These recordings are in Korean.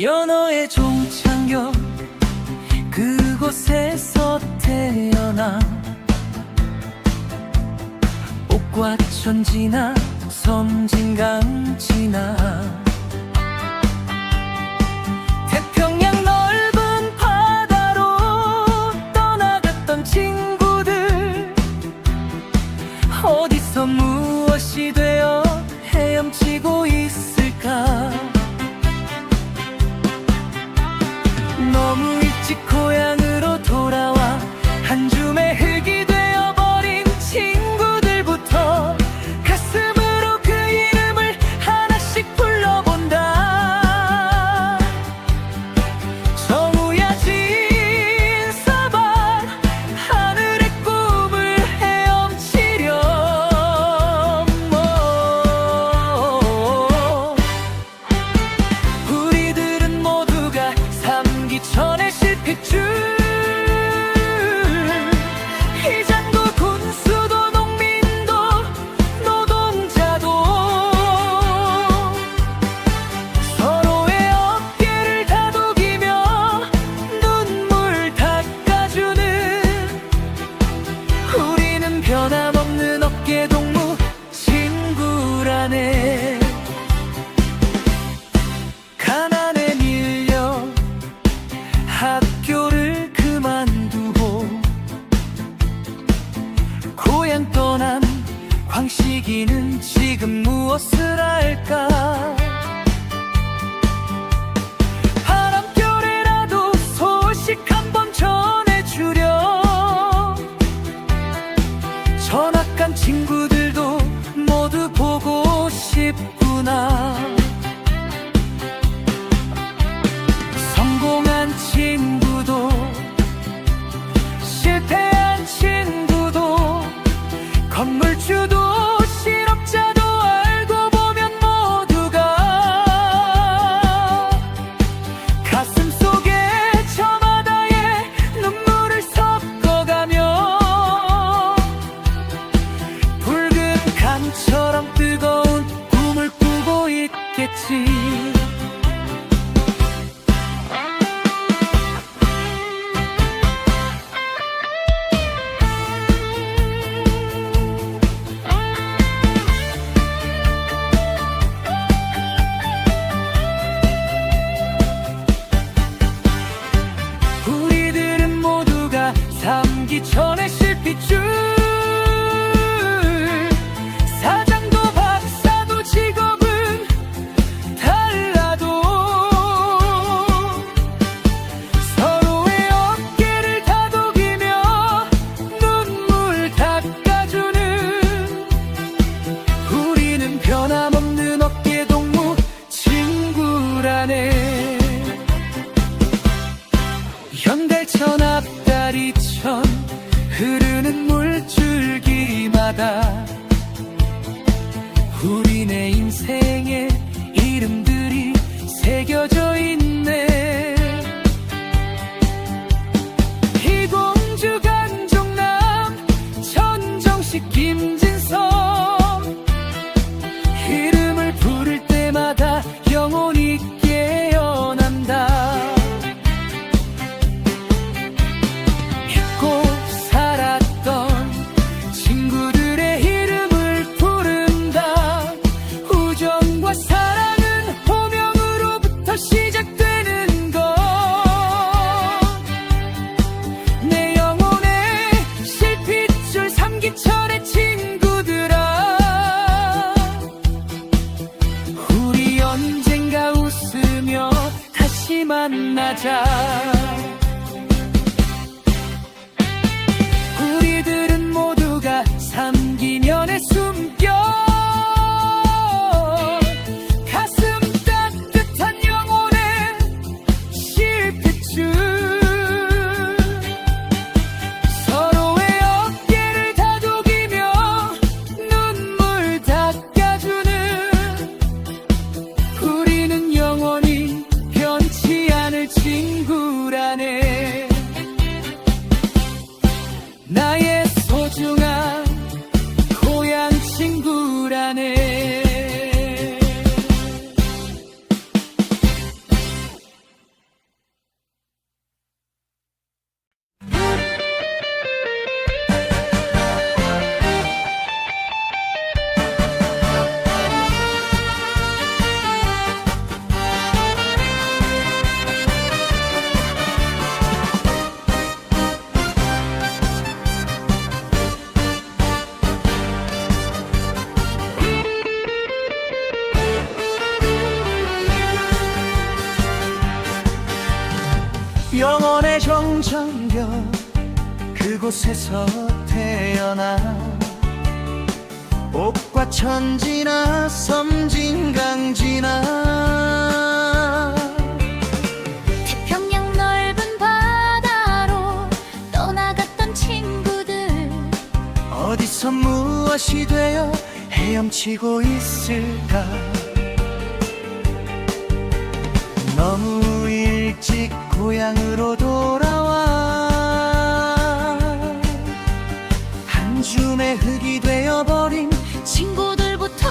연어의 종착역 그곳에서 태어나 옥과천 지나 섬진강 지나 태평양 넓은 바다로 떠나갔던 친구들, 어디서 무엇이 되어 헤엄치고 있을까. 너무 일찍 고향으로 돌아와 한 줌의 흙이 되어버린 친구들부터 가슴으로 그 이름을 하나씩 불러본다. 정우야진 사반 하늘의 꿈을 헤엄치렴. 우리들은 모두가 삼기천의 실핏줄, 이장도 군수도 농민도 노동자도 서로의 어깨를 다독이며 눈물 닦아주는, 우리는 변함없는 어깨동무 친구라네. 가난에 밀려 학교를 그만두고 고향 떠난 광식이는 지금 무엇을 할까. 바람결에라도 소식 한번 전해주렴. 전학 간 친구들도 모두 보고 싶구나. 성공한 친구도 실패한 친구도 건물주도 실업자도 알고 보면 모두가 가슴 속에 저마다의 눈물을 섞어가며 붉은 강처럼 뜨거운 꿈을 꾸고 있겠지. 우리들은 모두가 삼기천의 실핏줄, 사장도 박사도 직업은 달라도 서로의 어깨를 다독이며 눈물 닦아주는, 우리는 변함없는 어깨동무 친구라네. 연달천 앞다리천 흐르는 물줄기마다 우리네 인생의 이름들이 새겨져 있네. 이공주 간종남 천정식 김진성, 이름을 부를 때마다 영혼이 깨어난다. 잊고 살았던 친구들의 이름을 부른다. 우정과 사랑은 호명으로부터 시작되는 것. 내 영혼의 실핏줄 삼기천의 친구들아, 우리 언젠가 웃으며 다시 만나자. 우리들은 모두가 삼기년의 숨결, 가슴 따뜻한 영원의 정전겨 그곳에서 태어나 옥과 천지나 섬진강지나 태평양 넓은 바다로 떠나갔던 친구들 어디서 무엇이 되어 헤엄치고 있을까. 너무 일찍 고향으로 돌아와 한 줌의 흙이 되어버린 친구들부터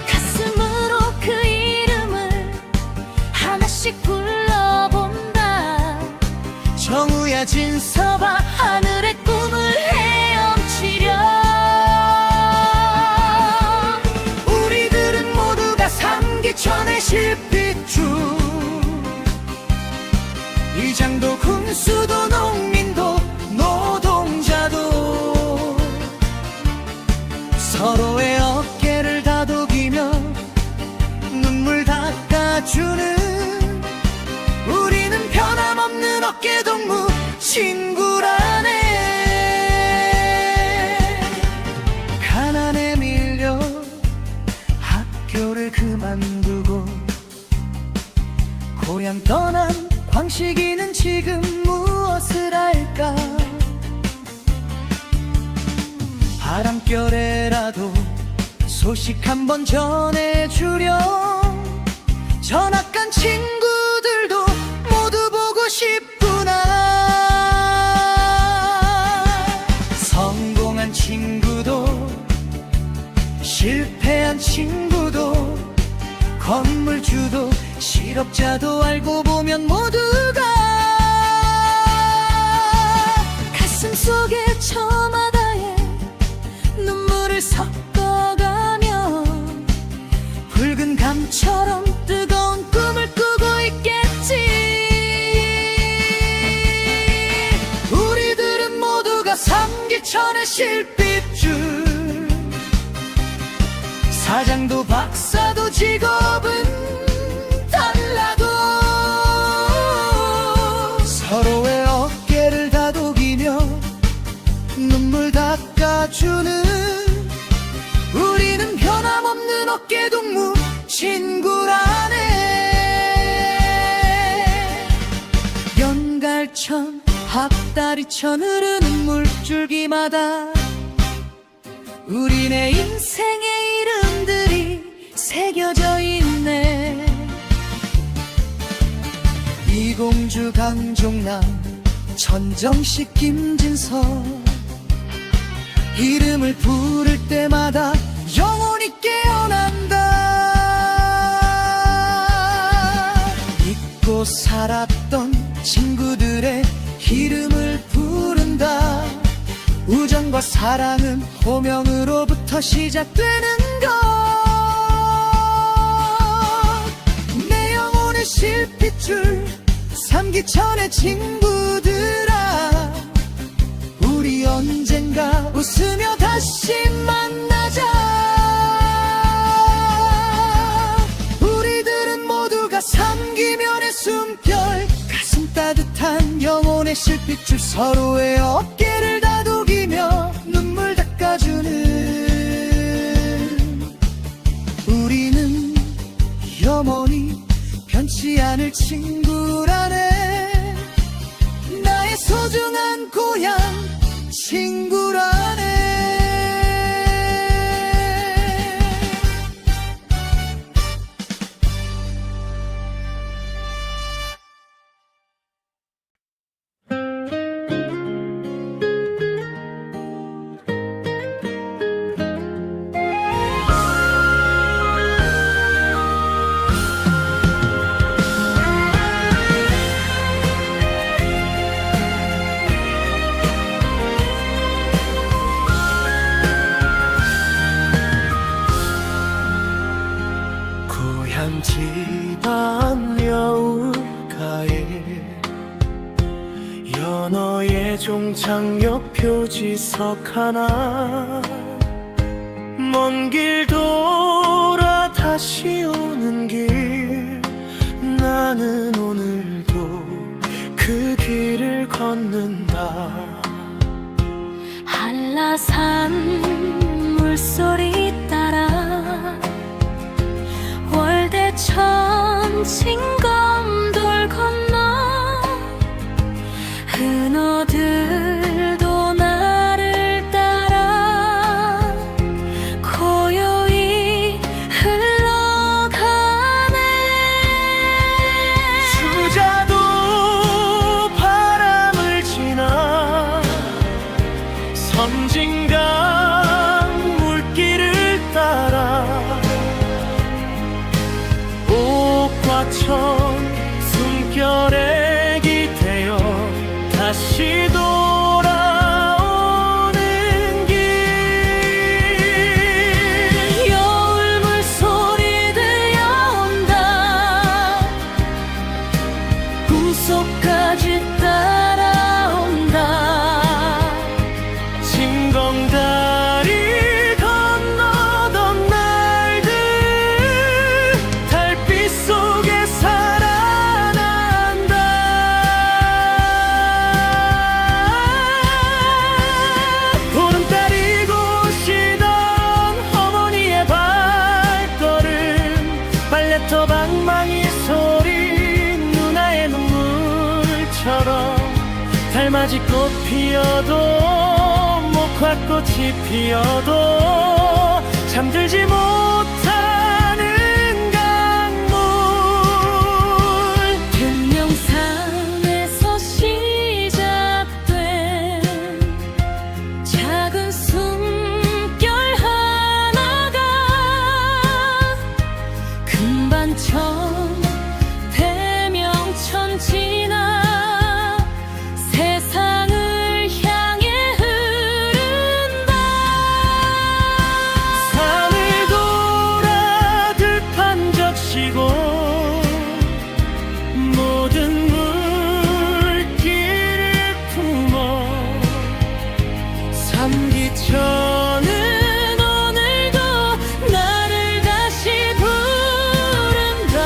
가슴으로 그 이름을 하나씩 불러본다. 정우야 진서봐 하늘의 꿈을 헤엄치려. 우리들은 모두가 삼기천의 실핏줄 이장도 군수도 농민도 노동자도 서로의 어깨를 다독이며 눈물 닦아주는 우리는 변함없는 어깨동무 친구라네. 가난에 밀려 학교를 그만두고 고향 떠난 광식이는 지금 무엇을 할까. 바람결에라도 소식 한번 전해주렴. 전학간 친구들도 모두 보고 싶구나. 성공한 친구도 실패한 친구도 건물주도 실업자도 알고 보면 모두가 가슴속에 저마다에 눈물을 섞어가며 붉은 감처럼 뜨거운 꿈을 꾸고 있겠지. 우리들은 모두가 삼기천의 실핏줄 사장도 박사도 직업은 달라도 서로의 어깨를 다독이며 눈물 닦아주는 우리는 변함없는 어깨동무 친구라네. 연갈천 학다리천 흐르는 물줄기마다 우리네 인생의 이름들이 새겨져 있네. 이공주 강종남 천정식 김진서 이름을 부를 때마다 영혼이 깨어난다. 잊고 살았던 친구들의 이름을 부른다. 우정과 사랑은 호명으로부터 시작되는 것. 내 영혼의 실핏줄 삼기천의 친구들아 우리 언젠가 웃으며 다시 만나자. 우리들은 모두가 삼기면의 숨결 가슴 따뜻한 영혼의 실핏줄 서로의 어깨를 다독이며 눈물 닦아주는 우리는 영원히 변치 않을 친구라네. 나의 소중한 고향 친구라네. 지방 여울가에 연어의 종착역 표지석 하나 먼 길 돌아 다시 오는 길 나는 징검돌 건너 은어들도 나를 따라 고요히 흘러가네. 수자도 바람을 지나 섬진강 물길을 따라 옷과천 숨결에 기대어 다시 돌아오는 길. 여울 물소리 들려온다. 꿈속까지 따라온다. 징검다리 건너던 날들 달빛 속에 살아난다. 보름달이 고시던 어머니의 발걸음 빨래터 방망이 소리 누나의 눈물처럼 달맞이 꽃 피어도 목화꽃이 피어도 잠들지 못하는 강물. 금명산에서 시작된 작은 숨결 하나가 금반천 대명천 지나 세상을 향해 흐른다. 산을 돌아 들판 적시고 모든 물길을 품어 삼기천은 오늘도 나를 다시 부른다.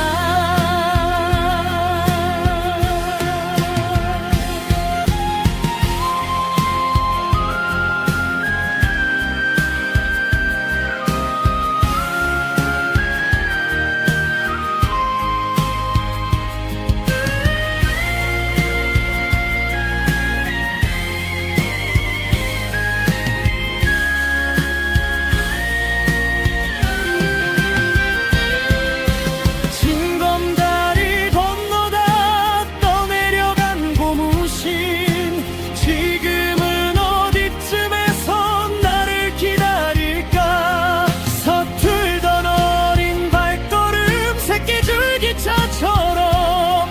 징검다리 건너다 떠내려간 고무신 지금은 어디쯤에서 나를 기다릴까. 서툴던 어린 발걸음 새끼줄기차처럼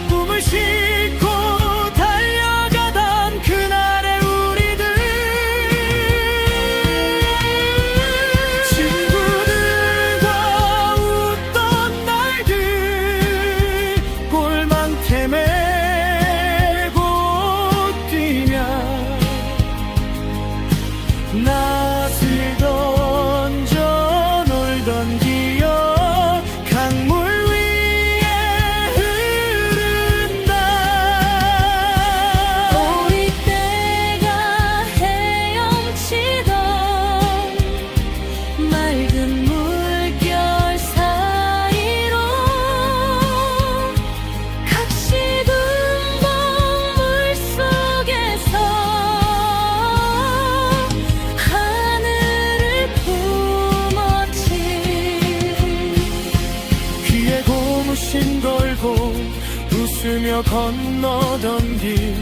꿈을 싣고 달려가던 그날의 우리들. 친구들과 웃던 날들 골망태 메고 뛰며 낫을 던져 놀던 기억 강물 위에 흐른다. 우리 때가 헤엄치던 맑은 물결 사이로 각시금봉 물속에서 하늘을 품었지. 귀에 고무신 걸고 웃으며 건너던 길.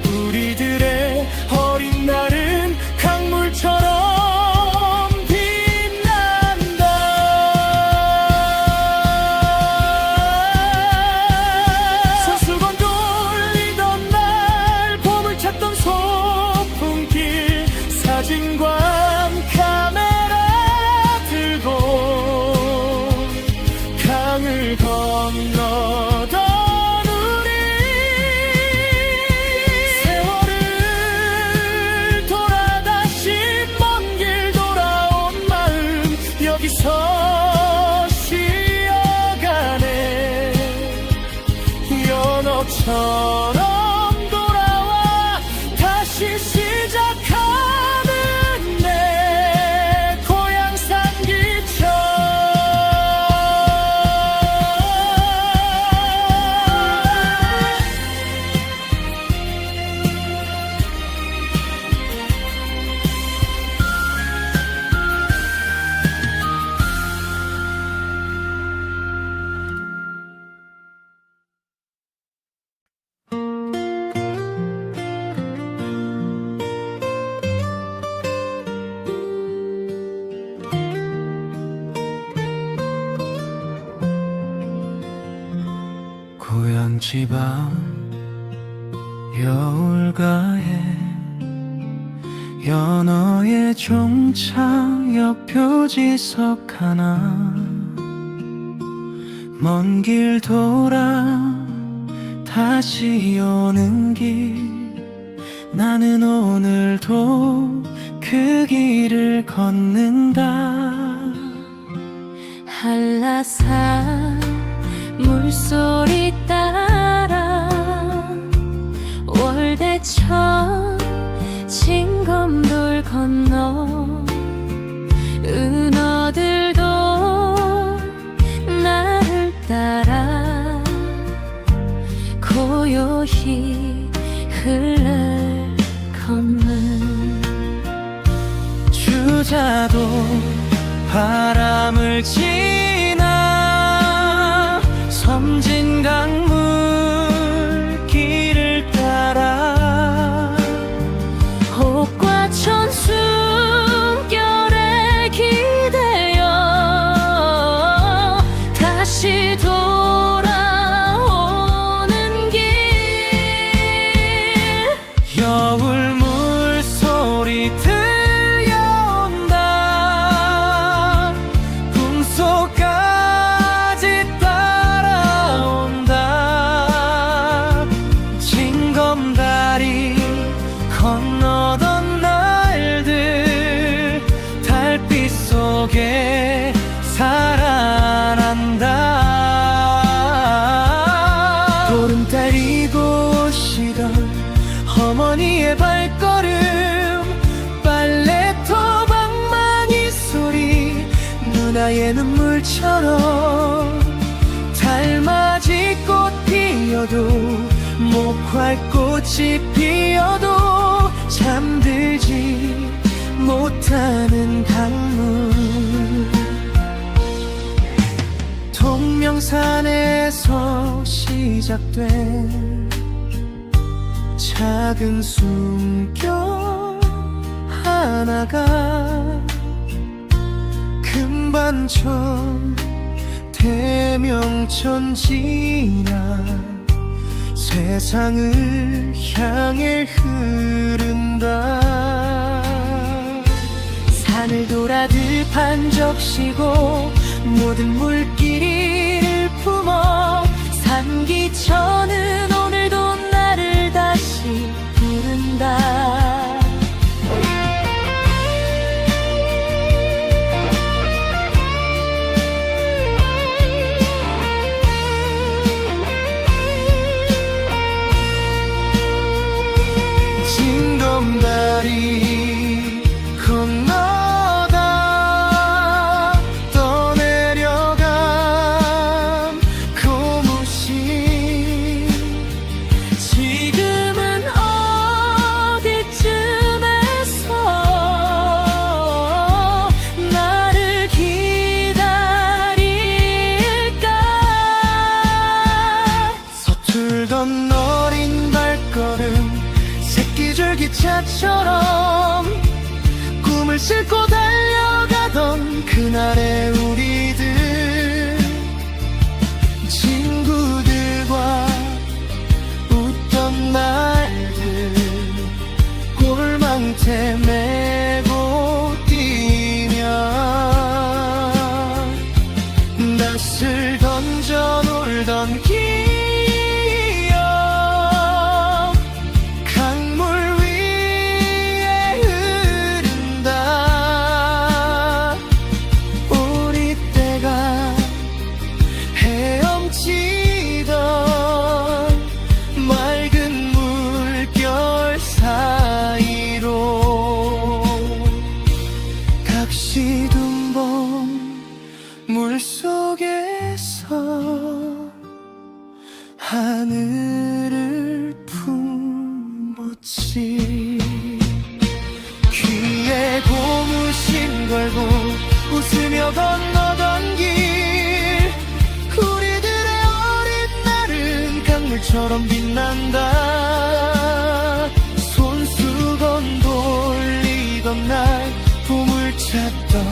우리들의 어린 날은 강물처럼 빛난다. 손수건 돌리던 날 봄을 찾던 소풍길. 사진관 카메라 들고 강을 건너던 우리. 세월을 돌아 다시 먼 먼지밤 여울가에 연어의 종차 옆 표지석 하나 먼 길 돌아 다시 오는 길 나는 오늘도 그 길을 걷는다 한라산 물소리 따라 월대천 징검돌 건너 은어들도 나를 따라 고요히 흘러걷는 주자도 바람을 지나 섬진 강물 길을 따라 혹과천 숨결에 기대어 다시 돌아오는 길 여울 물소리 들려온다 꿈속까지 따라온다 징검다리 건너던 날들 달빛 속에 살아난다 보름달 이곳이던 어머니의 발걸음 빨래터 방망이 소리 누나의 눈물처럼 달맞이 꽃 피어도 목화꽃이 피어도 잠들지 못하는 강물 동명산에서 시작된 작은 숨결 하나가 금반천 대명천 지나 세상을 향해 흐른다 산을 돌아 들판 적시고 모든 물길을 품어 산기천은 오늘도 나를 다시 부른다 징검다리 건너다 떠내려간 고무신 지금은 어디쯤에서 나를 기다릴까 서툴던 어린 발걸음 새끼줄기차처럼 꿈을 싣고 달려가던 그날의 우리들 친구들과 웃던 날들 골망태 메고 뛰며 낯을 던져 놀던 기억 시둔봉 물속에서 하늘을 품었지 귀에 고무신 걸고 웃으며 건너던 길 우리들의 어린 날은 강물처럼 빛난다 손수건 돌리던 날 봄을 찾던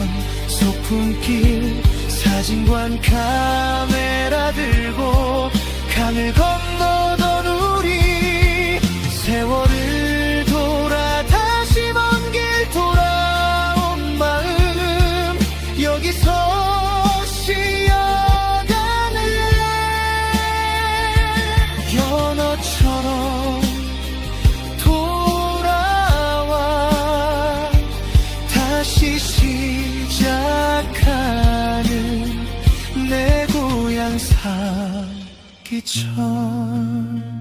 소풍길 사진관 카메라 들고 강을 건너 사기 전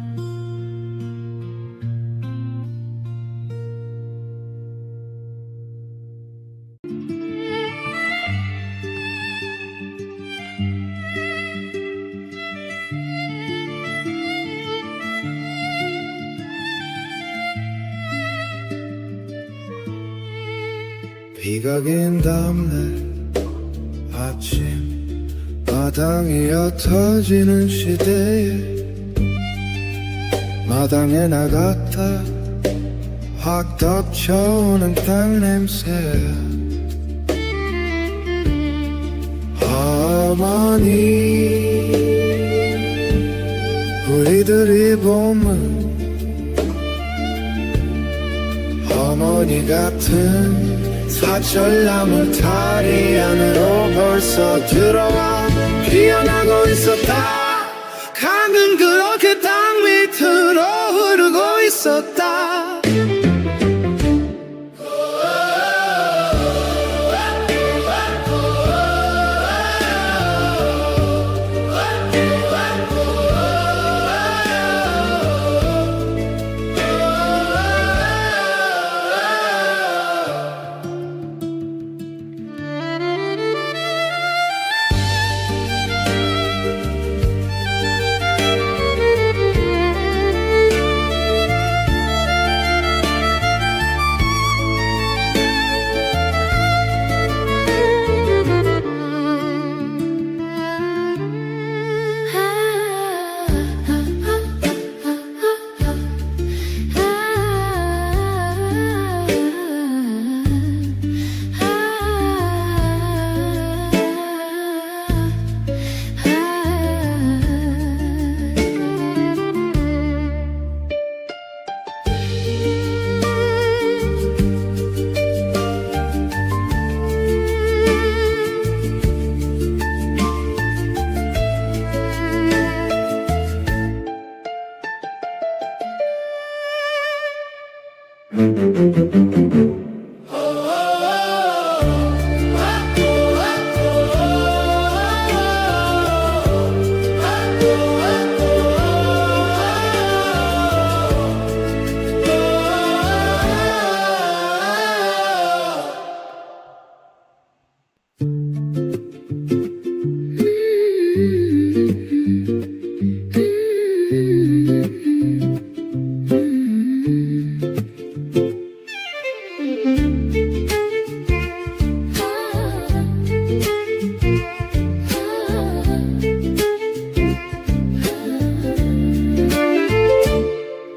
비가 긴 다음날 아침 마당이 옅어지는 시대에 마당에 나갔다 확 덮쳐오는 땅 냄새 어머니 우리들이 봄은 어머니 같은 사철나무 다리 안으로 벌써 들어와 피어나고 있었다. 강은 그렇게 땅 밑으로 흐르고 있었다.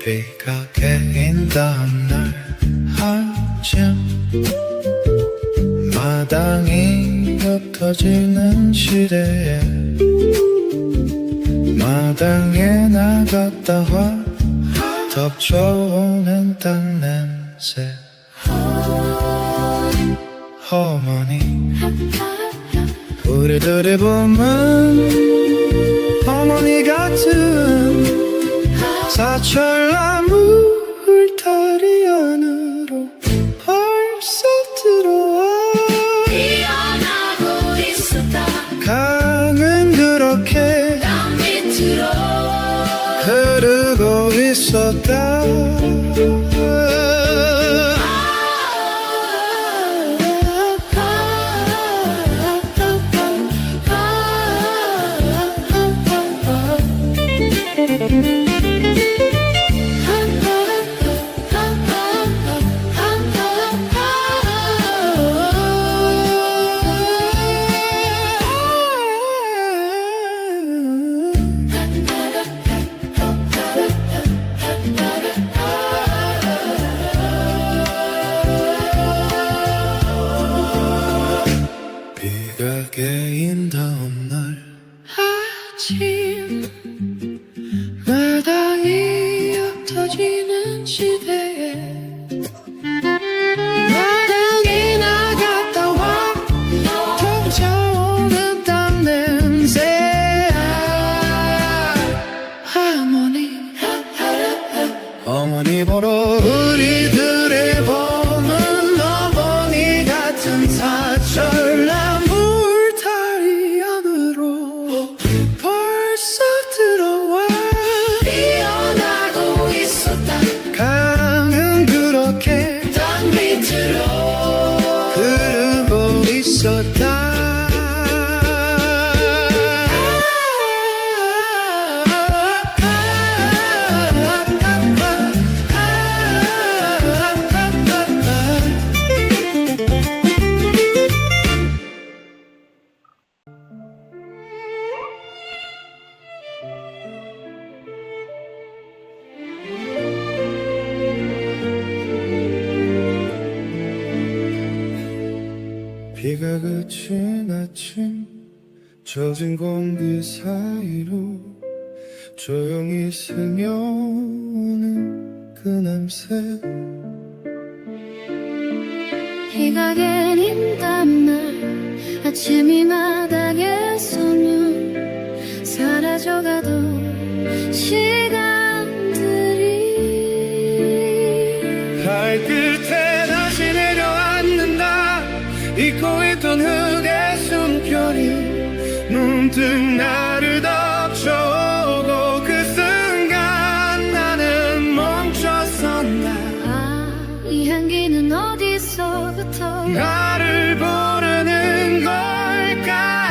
비가 개인 다음날 아침 마당이 옅어지는 시대에 마당에 나갔다 와 덮쳐오는 땅 냄새 어머니 우리들의 봄은 어머니 같은 사철나무 울타리 안으로 벌써 들어와 피어나고 있었다. 강은 그렇게 땅 밑으로 흐르고 있었다. 비가 개인 다음날 아침 마당이 옅어지는 시대에 마당에 나갔다 와 덮쳐오는 땀 냄새 어머니 보러 우리들의 봄은 어머니 같은 사철나무 울타리 안으로 아침 젖은 공기 사이로 조용히 스며오는 그 냄새 비가 내린단 날 아침이 바닥에 서면 사라져가도 시간들이 발끝에 다시 내려앉는다 잊고 있던 흙의 숨결이 문득 나를 덮쳐오고 그 순간 나는 멈춰선다 이 향기는 어디서부터 나를 부르는 걸까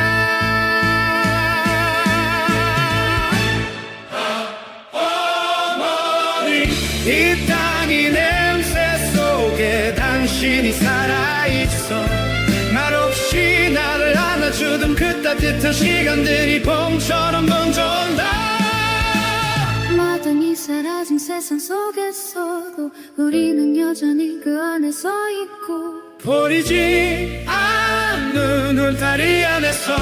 어머니 이 땅이 냄새 속에 당신이 살아있어 말없이 나를 안아주던 그 따뜻한 시간들이 봄처럼 번져온다 마당이 사라진 세상 속에서도 우리는 여전히 그 안에 서 있고 버리지 않는 울타리 안에서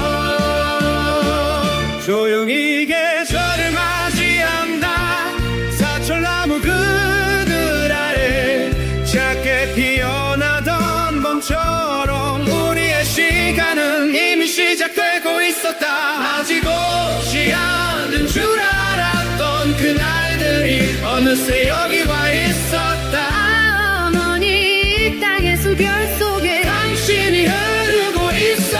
조용히 계절을 맞이한다 사철나무 그늘 아래 작게 피어나던 봄처럼 우리의 시간은 이미 시작되고 있었다 아직 오지 않은 줄 알았던 그날들이 어느새 여기 와 있었다 어머니 이 땅의 수별 속에 당신이 흐르고 있어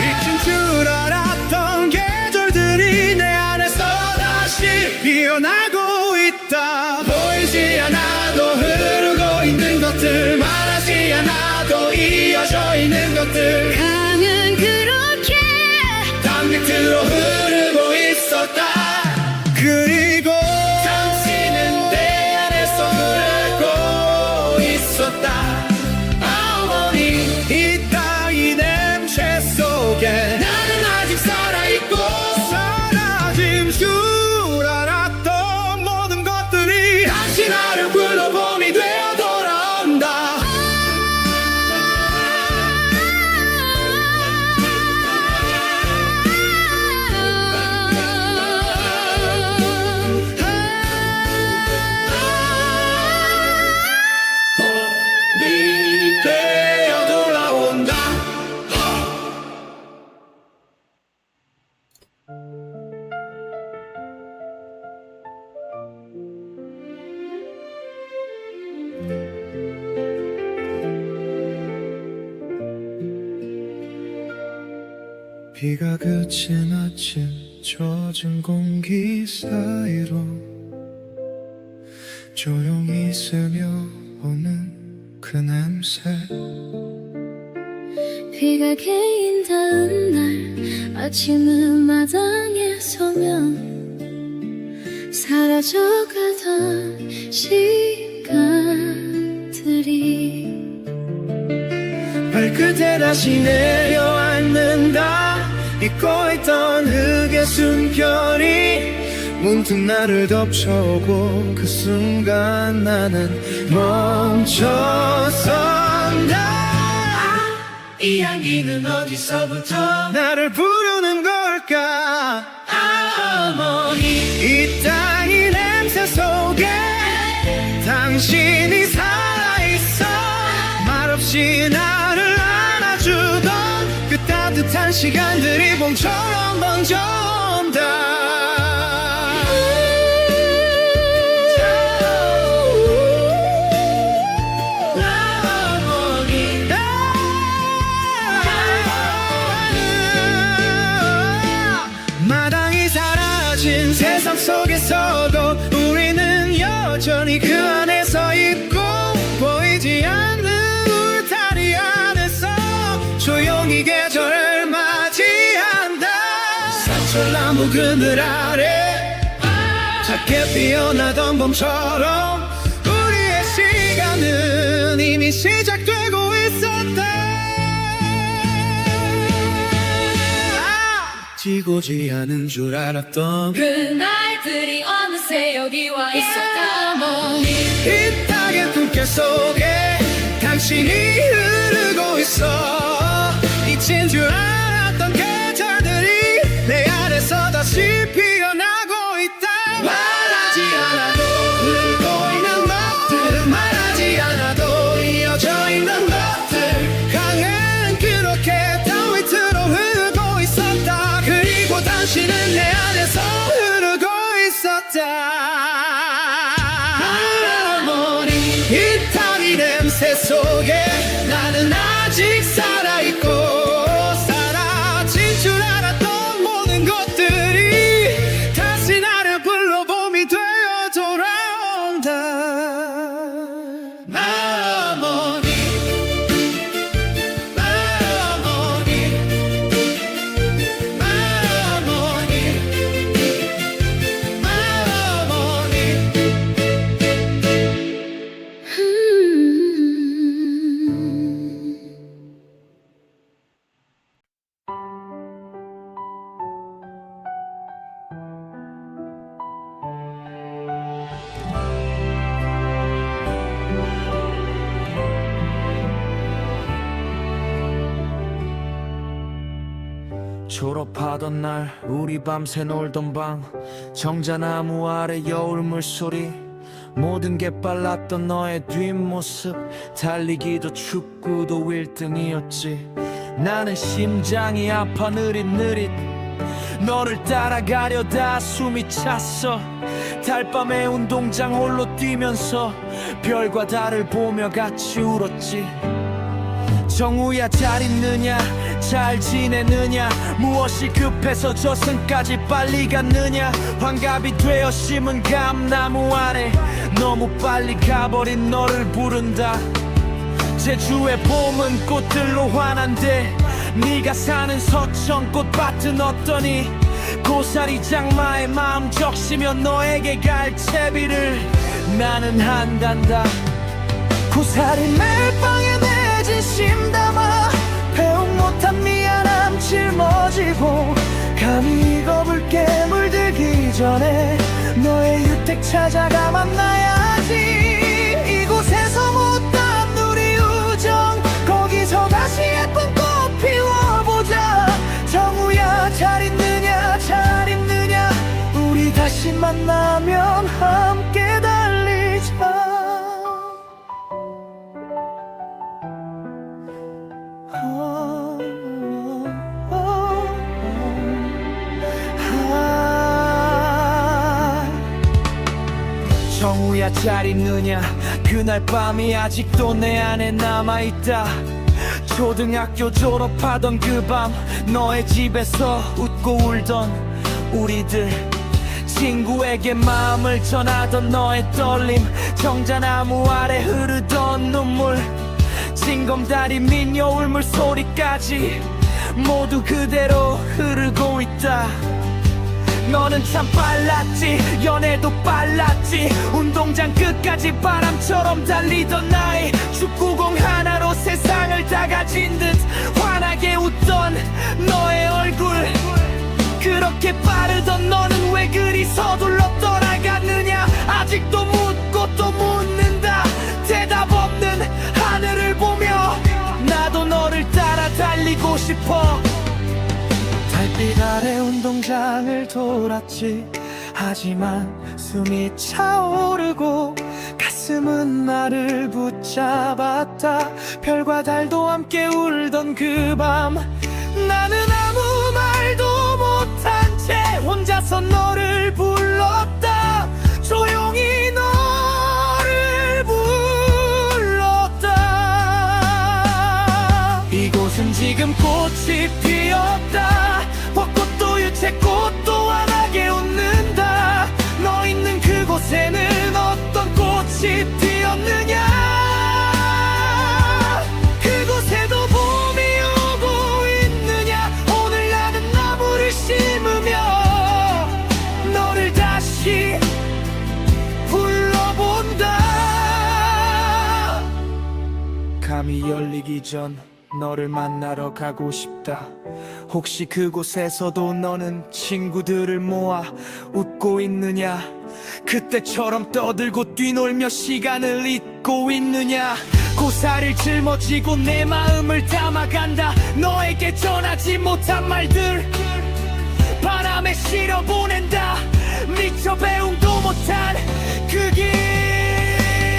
잊힌 줄 알았던 계절들이 내 안에서 다시 피어나고 있다 보이지 않아도 흐르고 있는 것들 말하지 않아도 이어져 있는 것들 강은 그렇게 땅 밑으로 흐르고 있었다 그리고 당신은 내 안에서 흐르고 있었다 어머니 이 땅이 냄새 속에 나는 아직 살아있고 사라진 줄 알았던 모든 것들이 다시 나를 불러 봄이 되어 돌아온다 봄이 되어 돌아온다 비가 그친 아침 젖은 공기 사이로 조용히 스며오는 그 냄새 비가 개인 다음 날 아침은 마당에 서면 사라져가던 시간들이 발끝에 다시 내려앉는다 잊고 있던 흙의 숨결이 문득 나를 덮쳐오고 그 순간 나는 멈춰선다 이 향기는 어디서부터 나를 부르는 걸까 어머니 이 땅이 냄새 속에 당신이 살아있어 말없이 나를 안아주던 그 따뜻한 시간들이 봄처럼 번져온다 마당이 사라진 세상 속에서도 우리는 여전히 그 안에 서 있고 보이지 않는 울타리 안에서 조용히 계절을 맞이한다 사철나무 그늘 아래 작게 피어나던 봄처럼 우리의 시간은 이미 시작되고 있었다 지고지 않은 줄 알았던 그날들이 어느새 여기 와 있었다 어머니 이 땅의 품결 속에 당신이 흐르고 있어 이 끝인 줄 알았던 계절들이 내 안에서 다시 피어나고 있다. 말하지 않아도 흐르고 있는 것들, 말하지 않아도 이어져 있는 것들, 강은 그렇게 땀 밑으로 흐르고 있었다. 그리고 당신은 내 안에서 흐르고 있었다. 할머니 이타리 냄새 속에 나는 아직 살아있고, 사라진 줄 알았던 모든 것들이 다시 나를 불러 봄이 되어 돌아온다. 할머니 할머니 할머니 할머니. 졸업하던 날 우리 밤새 놀던 방, 정자나무 아래 여울 물소리, 모든 게 빨랐던 너의 뒷모습, 달리기도 축구도 1등이었지. 나는 심장이 아파 느릿느릿 너를 따라가려다 숨이 찼어. 달밤에 운동장 홀로 뛰면서 별과 달을 보며 같이 울었지. 정우야 잘 있느냐, 잘 지내느냐, 무엇이 급해서 저승까지 빨리 갔느냐. 환갑이 되어 심은 감나무 아래 너무 빨리 가버린 너를 부른다. 제주의 봄은 꽃들로 환한데 네가 사는 서천 꽃밭은 어떠니. 고사리 장마에 마음 적시며 너에게 갈 채비를 나는 한단다. 고사리 멜빵에 내 진심 담아 배웅 못한 미안함 짊어지고, 감히 익어볼게 물들기 전에 너의 유택 찾아가 만나야지. 이곳에서 못한 우리 우정, 거기서 다시 예쁜 꽃 피워보자. 정우야 잘 있느냐, 잘 있느냐, 우리 다시 만나면 함께 달리자. 정우야 잘 있느냐, 그날 밤이 아직도 내 안에 남아있다. 초등학교 졸업하던 그 밤 너의 집에서 웃고 울던 우리들, 친구에게 마음을 전하던 너의 떨림, 정자나무 아래 흐르던 눈물, 징검다리 민요 울물 소리까지 모두 그대로 흐르고 있다. 너는 참 빨랐지, 연애도 빨랐지, 운동장 끝까지 바람처럼 달리던 나이, 축구공 하나로 세상을 다 가진 듯 환하게 웃던 너의 얼굴. 그렇게 빠르던 너는 왜 그리 서둘러 떠나갔느냐. 아직도 묻고 또 묻는다, 대답 없는 하늘을 보며. 나도 너를 따라 달리고 싶어. 달빛 아래 운동장을 돌았지. 하지만 숨이 차오르고 가슴은 나를 붙잡았다. 별과 달도 함께 울던 그 밤, 나는 아무 말도 못한 채 혼자서 너를 불렀다. 조용히 너를 불렀다. 이곳은 지금 꽃이 피었다. 벚꽃도 유채꽃도 환하게 웃는다. 너 있는 그곳에는 어떤 꽃이 피었느냐. 그곳에도 봄이 오고 있느냐. 오늘 나는 나무를 심으며 너를 다시 불러본다. 감이 열리기 전 너를 만나러 가고 싶다. 혹시 그곳에서도 너는 친구들을 모아 웃고 있느냐. 그때처럼 떠들고 뛰놀며 시간을 잊고 있느냐. 고사를 짊어지고 내 마음을 담아간다. 너에게 전하지 못한 말들 바람에 실어보낸다. 미처 배웅도 못한 그 길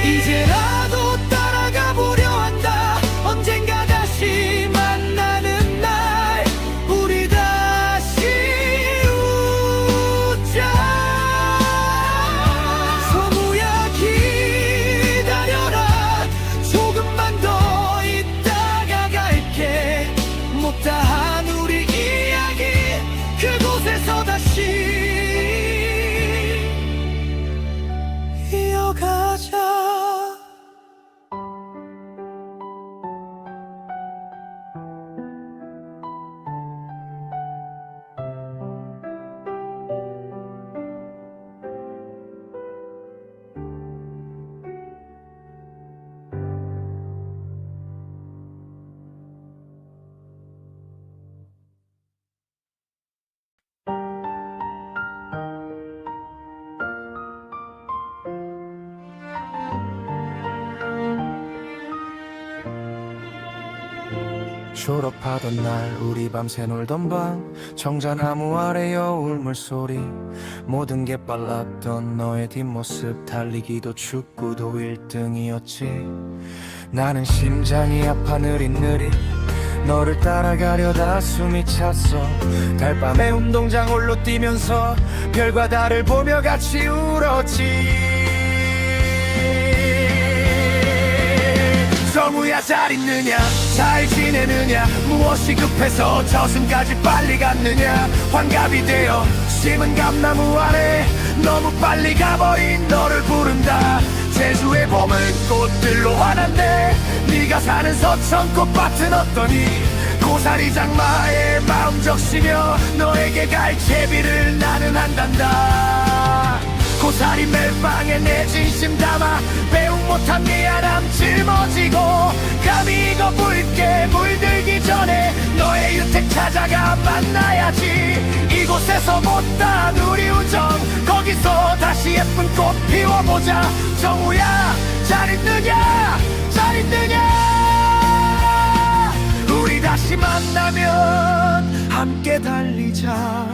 이제라도 따라가 보려 한다. 언젠가 다시 만나는 날 우리 다시 웃자. 성우야 기다려라. 조금만 더 있다가 갈게. 못다한 우리 이야기 그곳에서 다시 이어가자. 졸업하던 날 우리 밤새 놀던 방 정자나무 아래 여울 물소리 모든 게 빨랐던 너의 뒷모습 달리기도 축구도 1등이었지 나는 심장이 아파 느릿느릿 너를 따라가려다 숨이 찼어 달밤에 운동장 홀로 뛰면서 별과 달을 보며 같이 울었지 정우야 잘 있느냐 잘 지내느냐 무엇이 급해서 저승까지 빨리 갔느냐 환갑이 되어 심은 감나무 아래 너무 빨리 가버린 너를 부른다 제주의 봄은 꽃들로 환한데 네가 사는 서천 꽃밭은 어떠니 고사리 장마에 마음 적시며 너에게 갈 채비를 나는 한단다 고사리 멜빵에 내 진심 담아 배웅 못한 미안함 짊어지고 감히 이거 붉게 물들기 전에 너의 유택 찾아가 만나야지 이곳에서 못다한 우리 우정 거기서 다시 예쁜 꽃 피워보자 정우야 잘 있느냐 잘 있느냐 우리 다시 만나면 함께 달리자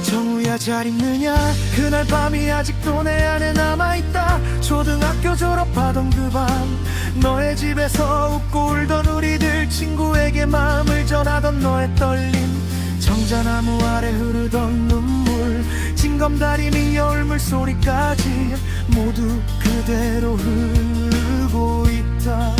정우야 잘 있느냐 그날 밤이 아직도 내 안에 남아있다 초등학교 졸업하던 그 밤 너의 집에서 웃고 울던 우리들 친구에게 마음을 전하던 너의 떨림 정자나무 아래 흐르던 눈물 징검다리미 여울 물소리까지 모두 그대로 흐르고 있다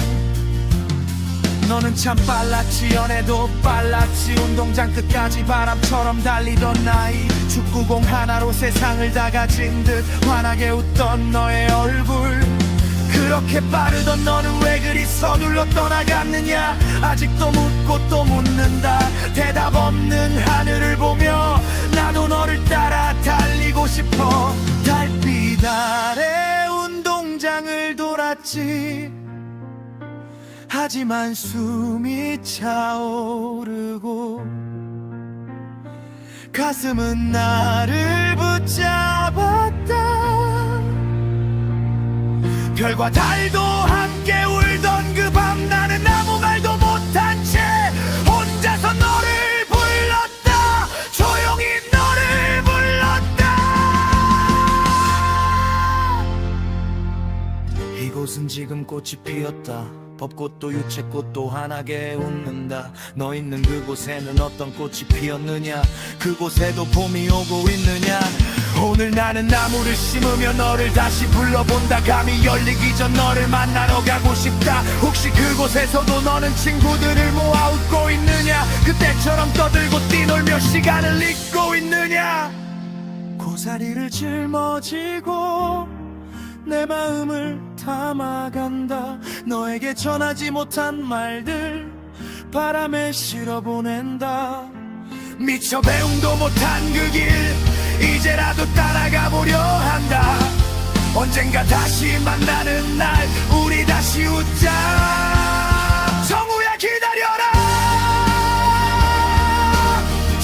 너는 참 빨랐지 연애도 빨랐지 운동장 끝까지 바람처럼 달리던 나이 축구공 하나로 세상을 다 가진 듯 환하게 웃던 너의 얼굴 그렇게 빠르던 너는 왜 그리 서둘러 떠나갔느냐 아직도 묻고 또 묻는다 대답 없는 하늘을 보며 나도 너를 따라 달리고 싶어 달빛 아래 운동장을 돌았지 하지만 숨이 차오르고 가슴은 나를 붙잡았다 별과 달도 함께 울던 그 밤 나는 아무 말도 못한 채 혼자서 너를 불렀다 조용히 너를 불렀다 이곳은 지금 꽃이 피었다 벚꽃도 유채꽃도 환하게 웃는다 너 있는 그곳에는 어떤 꽃이 피었느냐 그곳에도 봄이 오고 있느냐 오늘 나는 나무를 심으며 너를 다시 불러본다 감이 열리기 전 너를 만나러 가고 싶다 혹시 그곳에서도 너는 친구들을 모아 웃고 있느냐 그때처럼 떠들고 뛰놀며 시간을 잊고 있느냐 고사리를 짊어지고 내 마음을 담아간다 너에게 전하지 못한 말들 바람에 실어보낸다 미처 배웅도 못한 그 길 이제라도 따라가 보려 한다 언젠가 다시 만나는 날 우리 다시 웃자 정우야 기다려라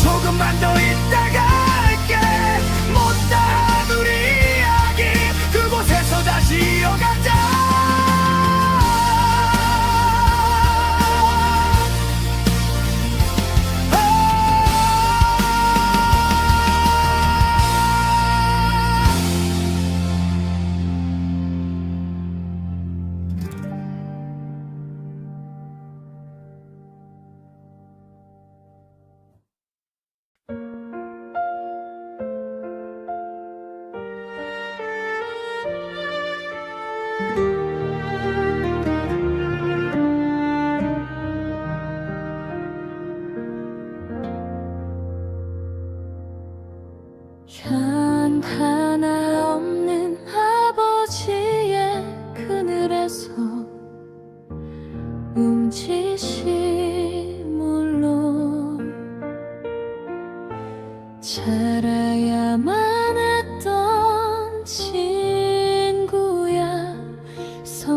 조금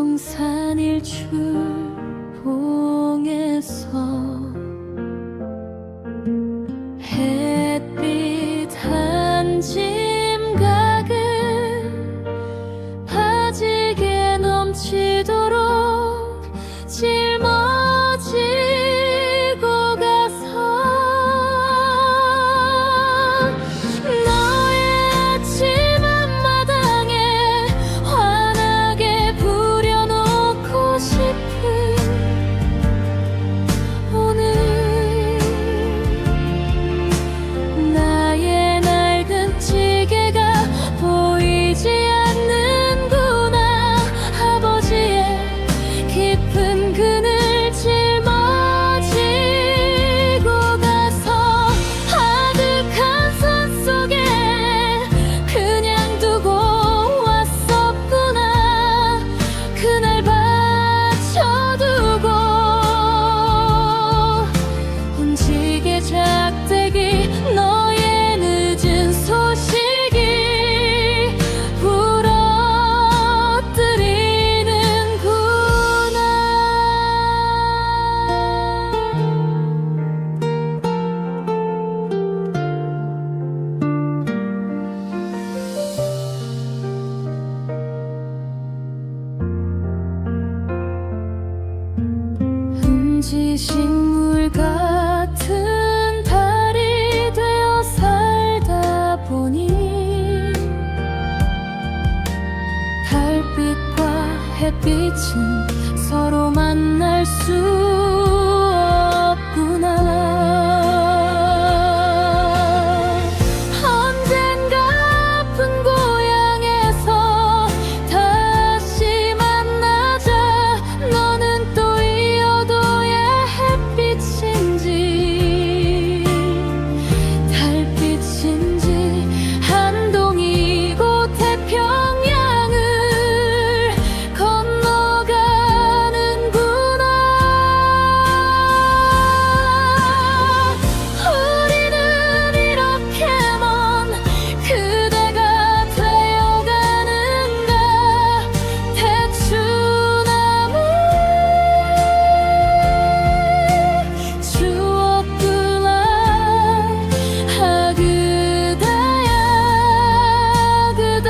성산일출봉에서 햇빛 한 짐각을 바지게 넘치도록 짊어지고 가서 너의 아침 앞마당에 환하게 부려놓고 싶은 오늘 나의 낡은 지게가 보이지 않는구나. 아버지의 깊은 그늘 짊어지고 가서 아득한 산속에 그냥 두고 왔었구나. 그날 받쳐두고 움직여 작대기 너의 늦은 소식이 음지식물 같은 달이 되어 살다 보니 달빛과 햇빛은 서로 만날 수 없구나. 언젠가 아픈 고향에서 다시 만나자. 너는 또 이 여도의 햇빛인지 달빛인지 한동이 곧 태평양을 건너가는구나. 우리는 이렇게 먼 그대가 되어가는가. 대추 남은 추억구나. 아 그대야 그대.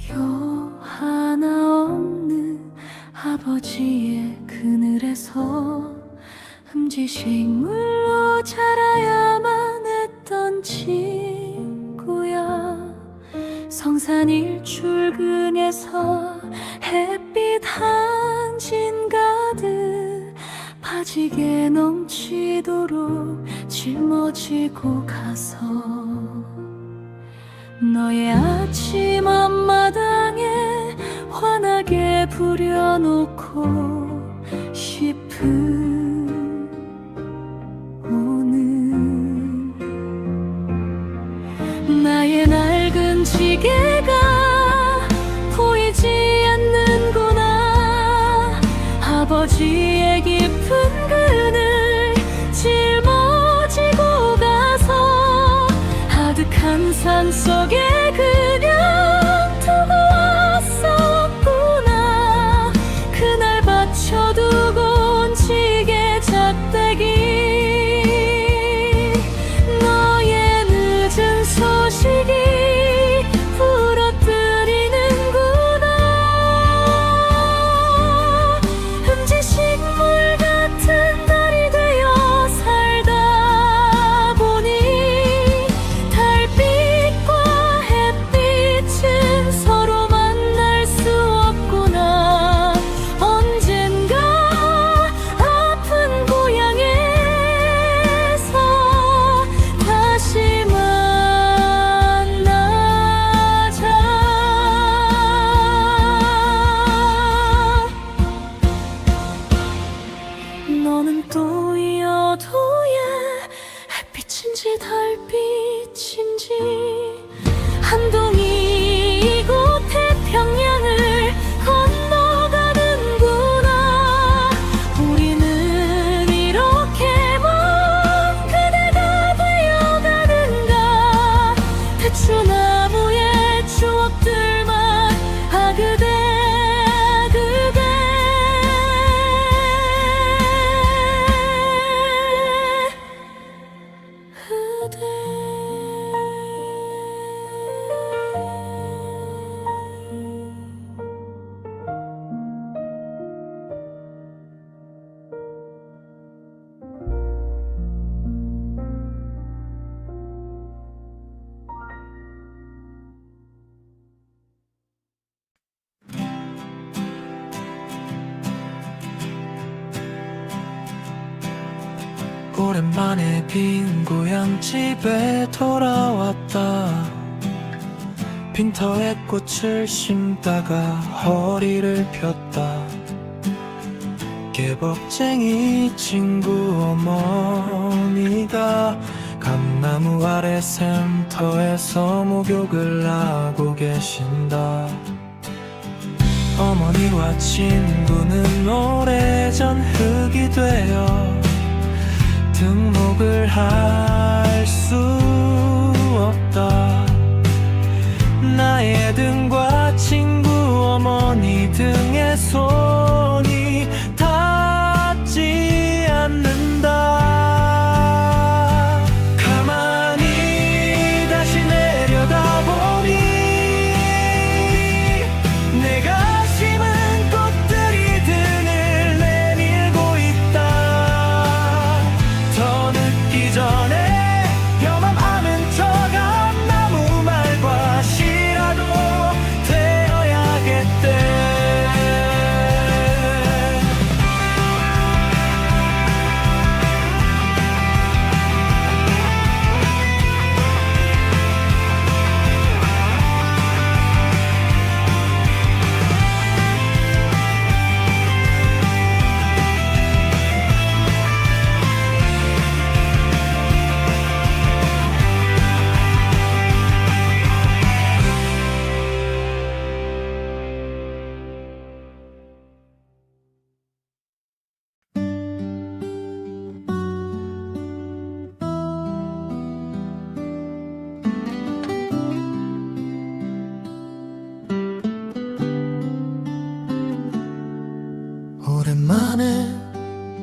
교 하나 없는 아버지의 그늘에서 흠지식물로 자라야만 했던 친구야. 성산일출근에서 햇빛 한 진가득 바지게 넘치도록 짊어지고 가서 너의 아침 앞마당에 환하게 부려놓고 싶은 오늘 나의 낡은 지게가 보이지 않는구나. 아버지의 깊은 그늘 짊어지고 가서 아득한 산속에 그냥 두고 왔었구나. 그날 받쳐두고 온 지게 작대기 너의 늦은 소식이 부러뜨리는구나. 흠지식물 오랜만에 빈 고향집에 돌아왔다. 빈터에 꽃을 심다가 허리를 폈다. 깨벅쟁이 친구 어머니가 감나무 아래 샘터에서 목욕을 하고 계신다. 어머니와 친구는 오래전 흙이 되어 등목을 할 수 없다. 나의 등과 친구 어머니 등의 손이 닿지 않는다. 가만히 다시 내려다보니 내가 심은 꽃들이 등을 내밀고 있다. 더 늦기 전에 벼만 아는 척 감나무 말과 시라도 되어야겠대. 오랜만에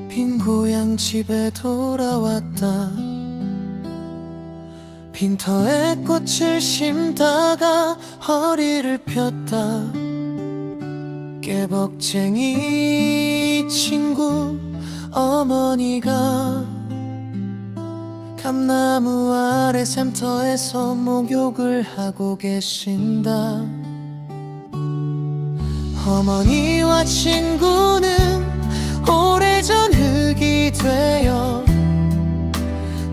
빈 고향집에 돌아왔다. 빈터에 꽃을 심다가 허리를 폈다. 깨벅쟁이 친구 어머니가 감나무 아래 샘터에서 목욕을 하고 계신다. 어머니와 친구는 오래전 흙이 되어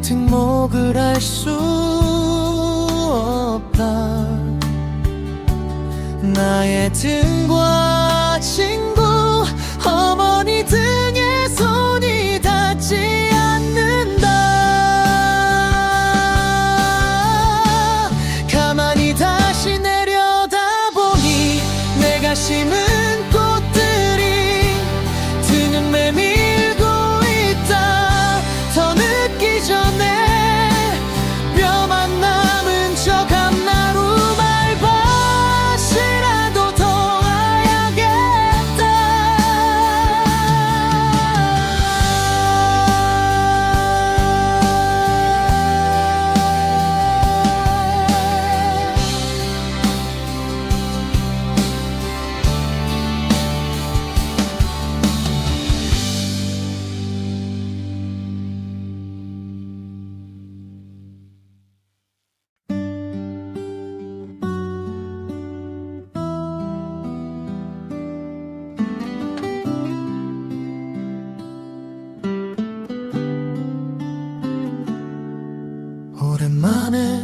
등목을 할 수 없다. 나의 등과 친구 어머니 등의 손이 닿지 않는다. 가만히 다시 내려다보니 내가 심은 꽃들이 등은 내밀고 있다. 더 늦기 전에 뼈만 남은 저 감나루 말밭이라도 덮어야겠다. 오랜만에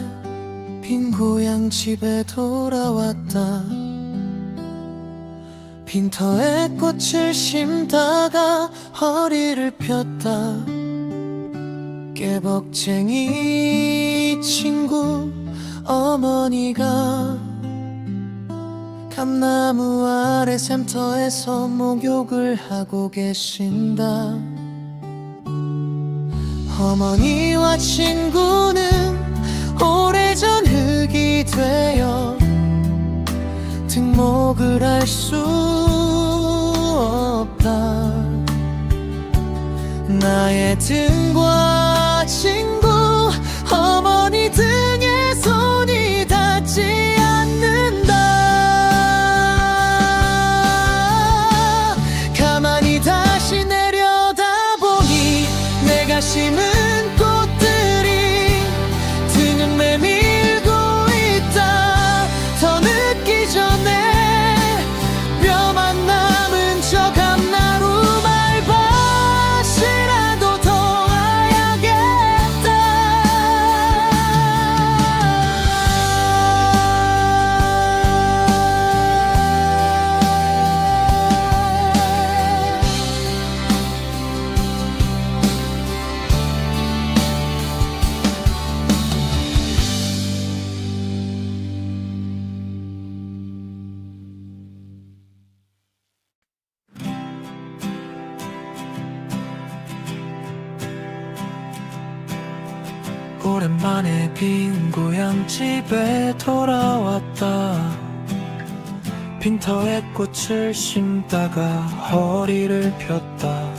빈 고향집에 돌아왔다. 빈터에 꽃을 심다가 허리를 폈다. 깨벅쟁이 친구 어머니가 감나무 아래 샘터에서 목욕을 하고 계신다. 어머니와 친구는 오래전 흙이 되어 등목을 할 수 없다. 나의 등과 친구 어머니 등의 손이 닿지 않는다. 가만히 다시 내려다보니 내가 심은 꽃들이 등은 내밀고 있다. 더 늦기 전에 뼈만 남은 저 감나루 말밭이라도 덮어야겠다. 오랜만에 빈 고향집에 돌아왔다. 빈터에 꽃을 심다가 허리를 폈다.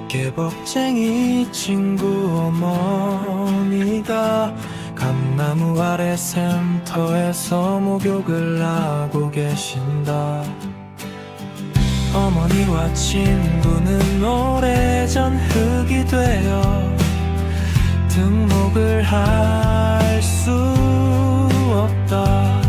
깨벅쟁이 친구 어머니가 감나무 아래 샘터에서 목욕을 하고 계신다. 어머니와 친구는 오래전 흙이 되어 등목을 할 수 없다.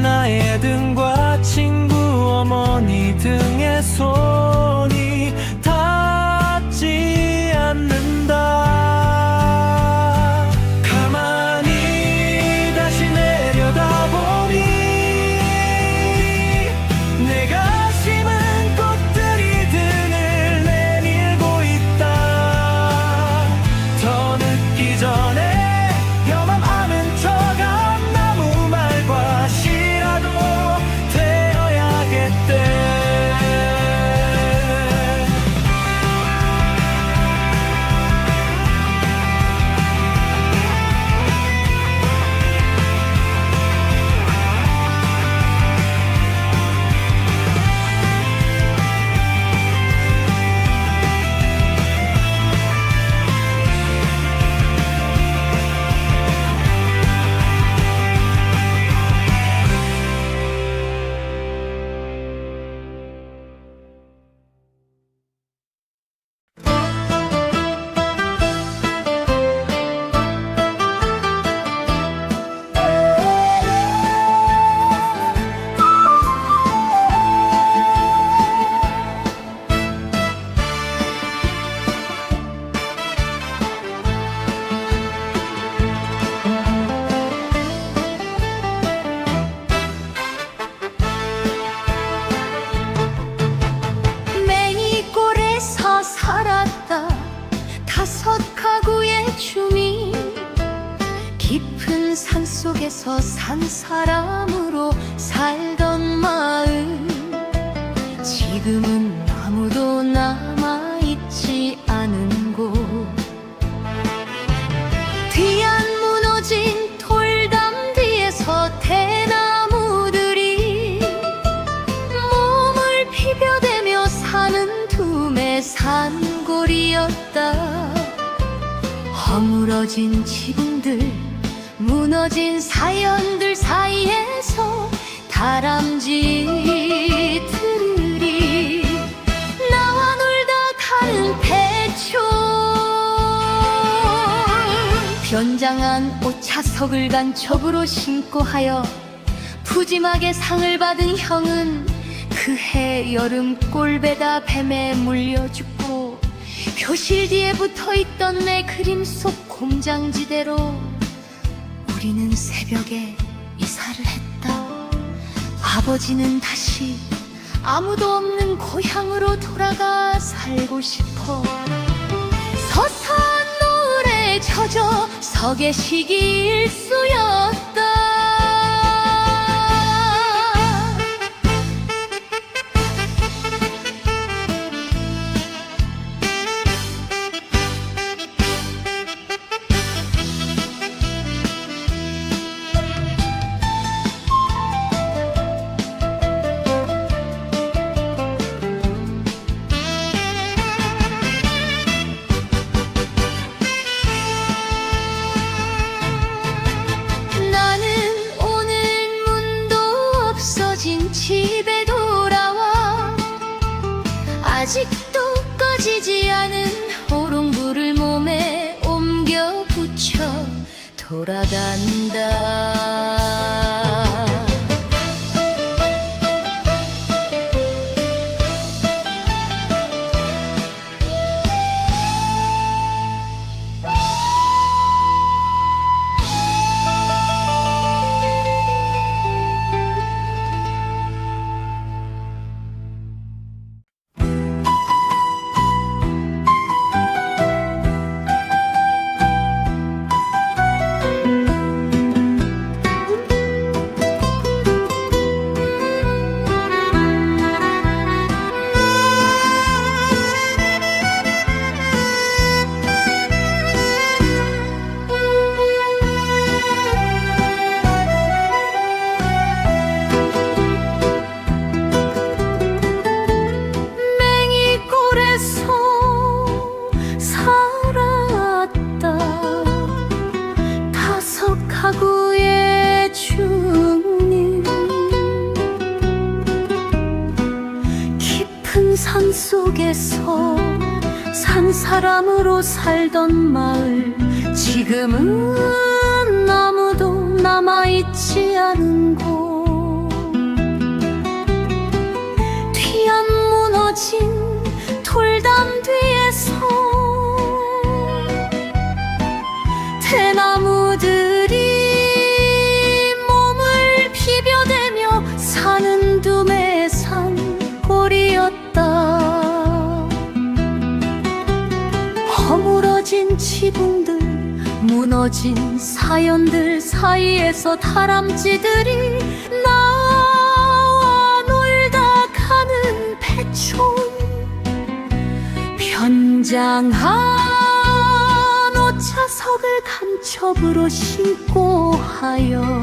나의 등과 친구 어머니 등의 손이 닿지 않는다. 가만히 다시 내려다보니 내가 심은 꽃들이 등을 내밀고 있다. 더 늦기 전에 혀만 아는 척한 나무 말과 시라도 되어야겠대. 맹이골에서 살았다. 5 가구의 주민, 깊은 산속에서 산 사람으로 살던 마을. 지금은 아무도 남아있지 않은 곳. 뒤안 무너진 돌담 뒤에서 대나무들이 몸을 비벼대며 사는 둠의 산골이었다. 허물어진 지붕들, 무너진 사연들 사이에서 다람쥐 들으리 나와 놀다 가는 배초. 변장한 옷 자석을 간첩으로 신고 하여 푸짐하게 상을 받은 형은 그해 여름 꼴배다 뱀에 물려 죽고, 교실 뒤에 붙어있던 내 그림 속 공장지대로 우리는 새벽에 이사를 했다. 아버지는 다시 아무도 없는 고향으로 돌아가 살고 싶어 서서한 노을에 젖어 서 계시기 일쑤였다. 집에 돌아와 아직도 꺼지지 않은 호롱불을 몸에 옮겨 붙여 돌아간다. 산 속에서 산 사람으로 살던 마을, 지금은 아무도 남아있지 않은 곳. 뒤안 무너진 돌담 뒤에서 대나무들이 몸을 비벼대며 사는 둠의 산골이었다. 허물어진 지붕들, 무너진 사연들 사이에서 다람쥐들이 나와 놀다 가는 배촌. 변장한 옷자석을 간첩으로 신고 하여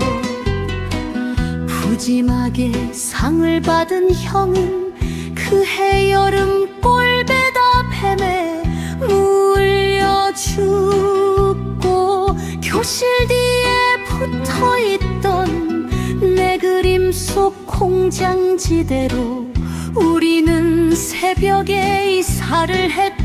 푸짐하게 상을 받은 형은 그해 여름 꼴배다 뱀에 물려 죽고, 교실 뒤에 붙어있던 내 그림 속 공장지대로 우리는 새벽에 이사를 했다.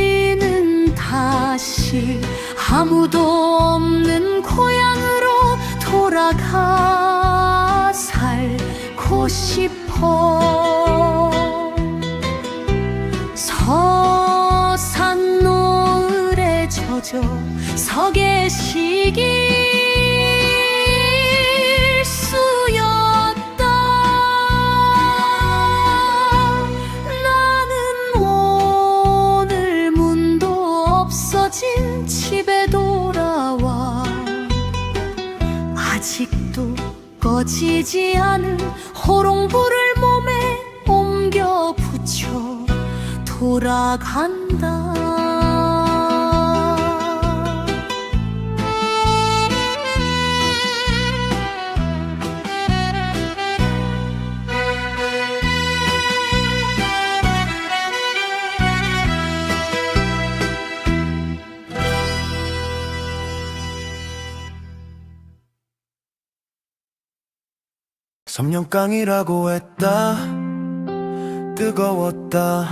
아버지는 다시 아무도 없는 고향으로 돌아가 살고 싶어. 서산 노을에 젖어 서 계시길 수였다. 나는 오늘 문도 없어진 집에 돌아와 아직도 꺼지지 않은 호롱불을 몸에 옮겨 붙여 돌아간다. 섬령강이라고 했다. 뜨거웠다.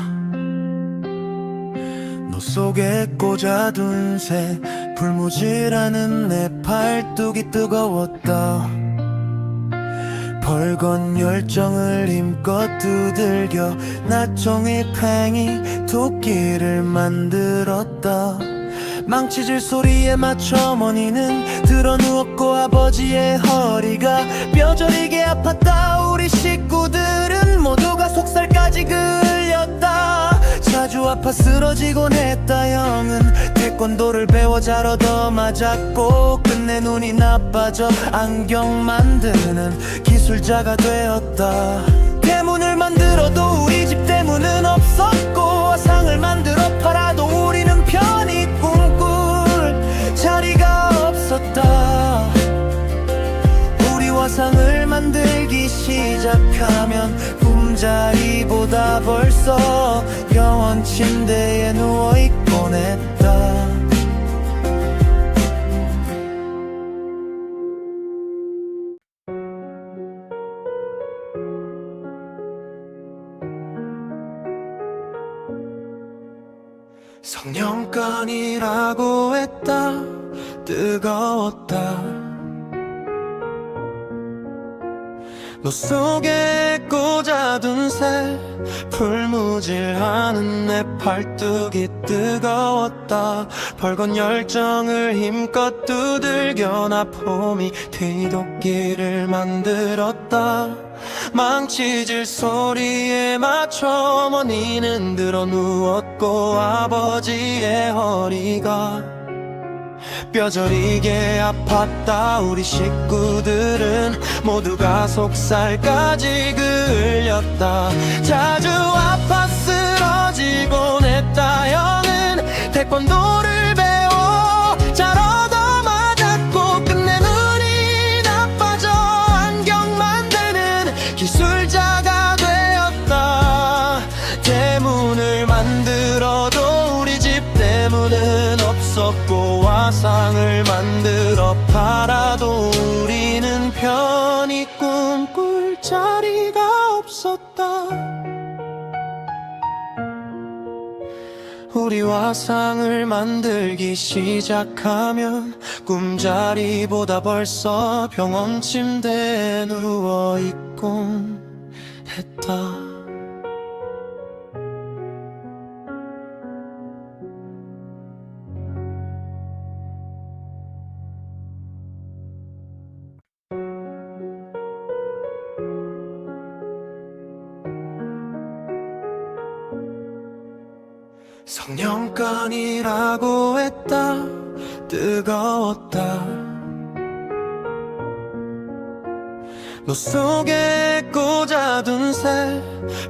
너 속에 꽂아둔 새 불무질하는 내 팔뚝이 뜨거웠다. 벌건 열정을 힘껏 두들겨 나 종이팽이 도끼를 만들었다. 망치질 소리에 맞춰 어머니는 드러누웠고 아버지의 허리가 뼈저리게 아팠다. 우리 식구들은 모두가 속살까지 그을렸다. 자주 아파 쓰러지곤 했다. 형은 태권도를 배워 잘 얻어맞았고 끝내 눈이 나빠져 안경 만드는 기술자가 되었다. 대문을 만들어도 우리 집 대문은 없었고 화상을 만들어 팔아도 우리는 편히 꿈꿀 자리가 없었다. 우리 화상을 만들기 시작하면 꿈자리보다 벌써 병원 침대에 누워있곤 했다. 성령권이라고 했다. 뜨거웠다. 너 속에 꽂아둔 새 풀무질하는 내 팔뚝이 뜨거웠다. 벌건 열정을 힘껏 두들겨 나 폼이 뒤도끼를 만들었다. 망치질 소리에 맞춰 어머니는 드러누웠고 아버지의 허리가 뼈저리게 아팠다. 우리 식구들은 모두가 속살까지 그을렸다. 자주 아파 쓰러지곤 했다. 형은 태권도를 배워 잘 얻어맞았고 끝내 눈이 나빠져 안경 만드는 기술자가 되었다. 대문을 만들어도 우리 집 대문은 없었고 화상을 만들어 팔아도 우리는 편히 꿈꿀 우리 화상을 만들기 시작하면 꿈자리보다 벌써 병원 침대에 누워있곤 했다. 성년간이라고 했다. 뜨거웠다. 너 속에 꽂아둔 새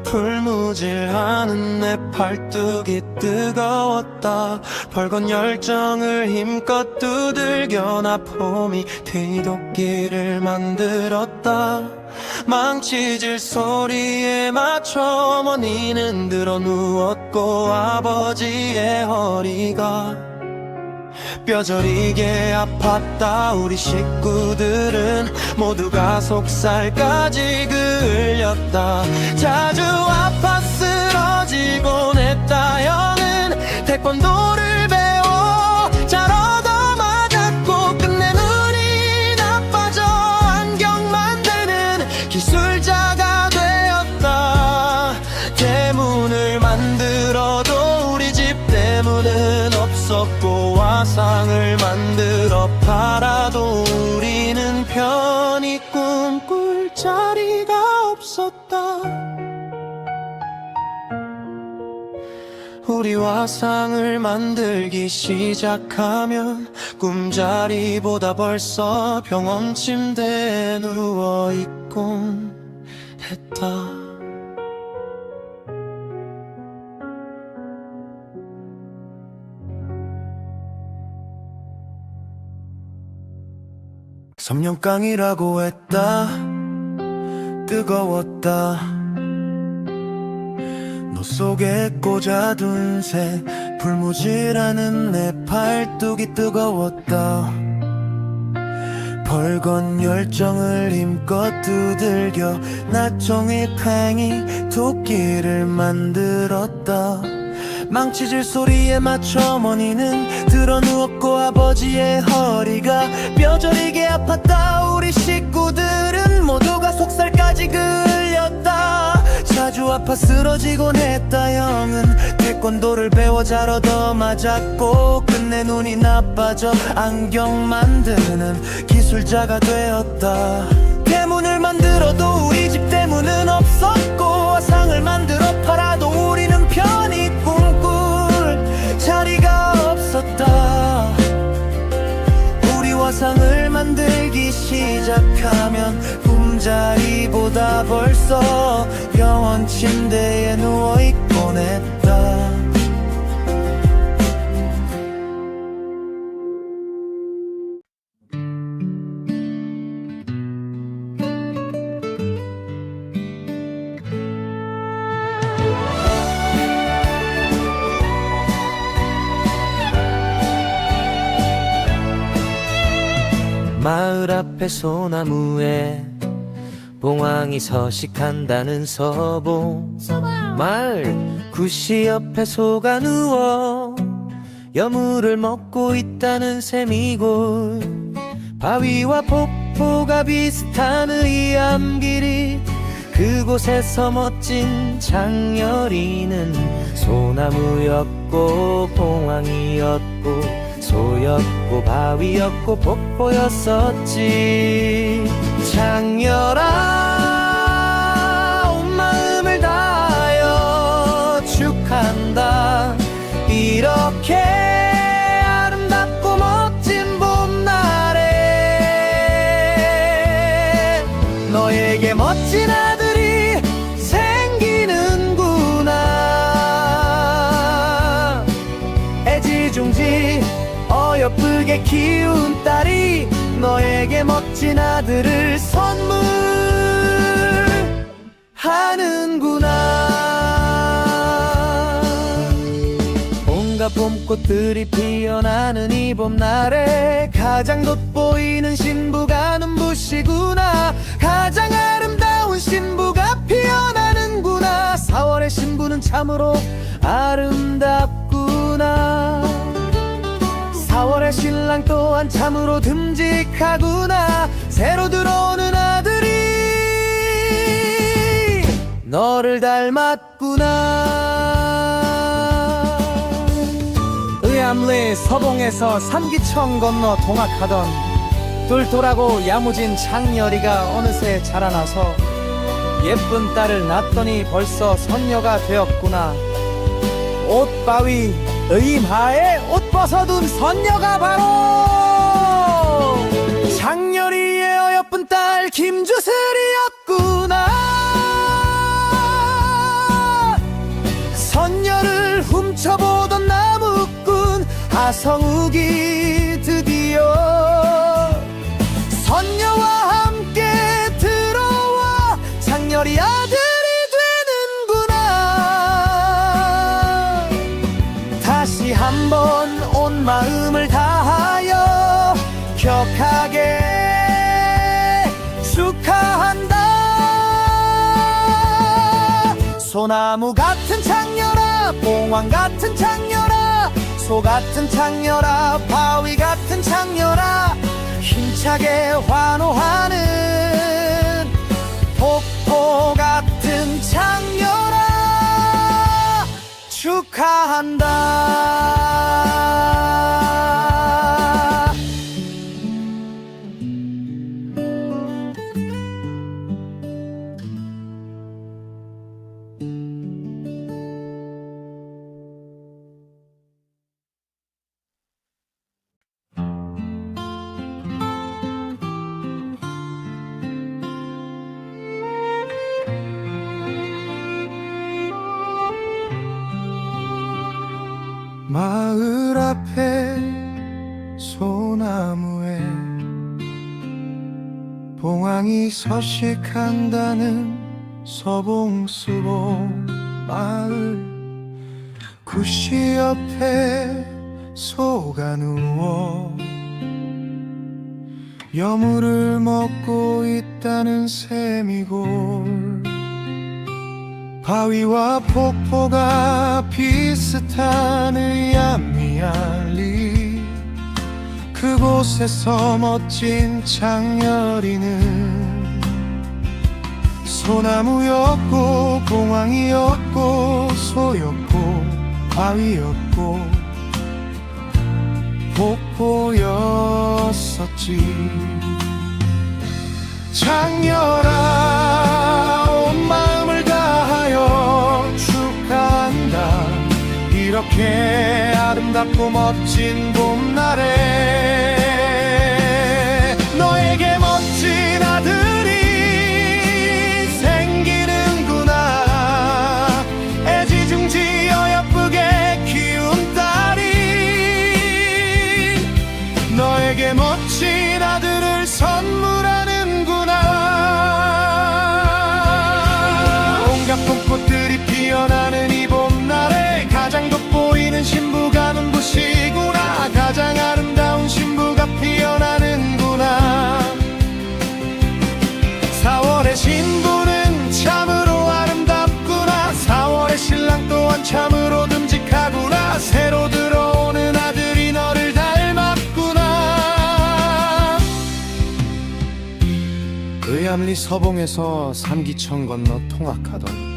풀무질하는 내 팔뚝이 뜨거웠다. 벌건 열정을 힘껏 두들겨 나 폼이 뒤덮기를 만들었다. 망치질 소리에 맞춰 어머니는 들어 누웠고 아버지의 허리가 뼈저리게 아팠다. 우리 식구들은 모두가 속살까지 그을렸다. 자주 아파 쓰러지곤 했다. 형은 태권도를 배워 잘 얻어맞았고 끝내 눈이 나빠져 안경 만드는 기술자가 되었다. 대문을 만들어도 우리 집 대문은 없었고 화상을 만들어 팔아도 우리는 편히 꿈꿀 자리가 없었다. 우리 화상을 만들기 시작하면 꿈자리보다 벌써 병원 침대에 누워있곤 했다. 섬령깡이라고 했다. 뜨거웠다. 너 속에 꽂아둔 새 불무질하는 내 팔뚝이 뜨거웠다. 벌건 열정을 힘껏 두들겨 나 종이팽이 도끼를 만들었다. 망치질 소리에 맞춰 어머니는 들어누웠고 아버지의 허리가 뼈저리게 아팠다. 우리 식구들은 모두가 속살까지 그을렸다. 자주 아파 쓰러지곤 했다. 형은 태권도를 배워 잘 얻어맞았고 끝내 눈이 나빠져 안경 만드는 기술자가 되었다. 대문을 만들어도 우리 집 대문은 없었고 화상을 만들어 팔아도 우리는 편히 꿈꿀 자리가 없었다. 우리 화상을 만들기 시작하면 꿈자리보다 벌써 병원 침대에 누워있곤 했다. 마을 앞에 소나무에 봉황이 서식한다는 서봉. 마을 구시 옆에 소가 누워 여물을 먹고 있다는 셈이고 바위와 폭포가 비슷한 의암길이 그곳에서 멋진 장렬이는 소나무였고 봉황이었고 소였고 바위였고 폭포였었지. 장렬아 온 마음을 다하여 축한다. 이렇게 아름답고 멋진 봄날에 너에게 멋진 아들이 생기는구나. 애지중지 어여쁘게 키운 딸이 너에게 멋진 아들을 선물하는구나. 온갖 봄꽃들이 피어나는 이 봄날에 가장 돋보이는 신부가 눈부시구나. 가장 아름다운 신부가 피어나는구나. 4월의 신부는 참으로 아름답구나. 신랑 또한 참으로 듬직하구나. 새로 들어오는 아들이 너를 닮았구나. 의암리 서봉에서 삼기천 건너 동학하던 똘똘하고 야무진 장렬이가 어느새 자라나서 예쁜 딸을 낳더니 벌써 선녀가 되었구나. 옷바위 의마에 옷 벗어둔 선녀가 바로 장렬이의 어여쁜 딸 김주슬이었구나. 선녀를 훔쳐보던 나무꾼 하성욱이 드디어 선녀와 함께 들어와 장렬이 아들이 되는구나. 다시 한번 온 마음을 다하여 격하게 축하한다. 소나무 같은 장렬아, 봉황 같은 장렬아, 소 같은 장렬아, 바위 같은 장렬아, 힘차게 환호하는 폭포 같은 장렬아, 축하한다. 마을 앞에 소나무에 봉황이 서식한다는 서봉수보 마을. 구시 옆에 소가 누워 여물을 먹고 있다는 셈이골. 바위와 폭포가 비슷한 의암리알리. 그곳에서 멋진 장렬이는 소나무였고 봉황이었고 소였고 바위였고 폭포였었지. 장렬아, 온 마음을 다하여 축하한다. 이렇게 아름답고 멋진 봄날에 너에게 멋진 아들이 생기는구나. 애지중지 어여쁘게 키운 딸이 너에게 멋진 아들을 선물하는구나. 온갖 봄꽃들이 피어나는 이 봄날에 가장 돋보이는 신부가 눈부시구나. 가장 아름다운 신부가 피어나는구나. 4월의 신부는 참으로 아름답구나. 4월의 신랑 또한 참으로 듬직하구나. 새로 들어오는 아들이 너를 닮았구나. 의암리 서봉에서 삼기천 건너 통학하던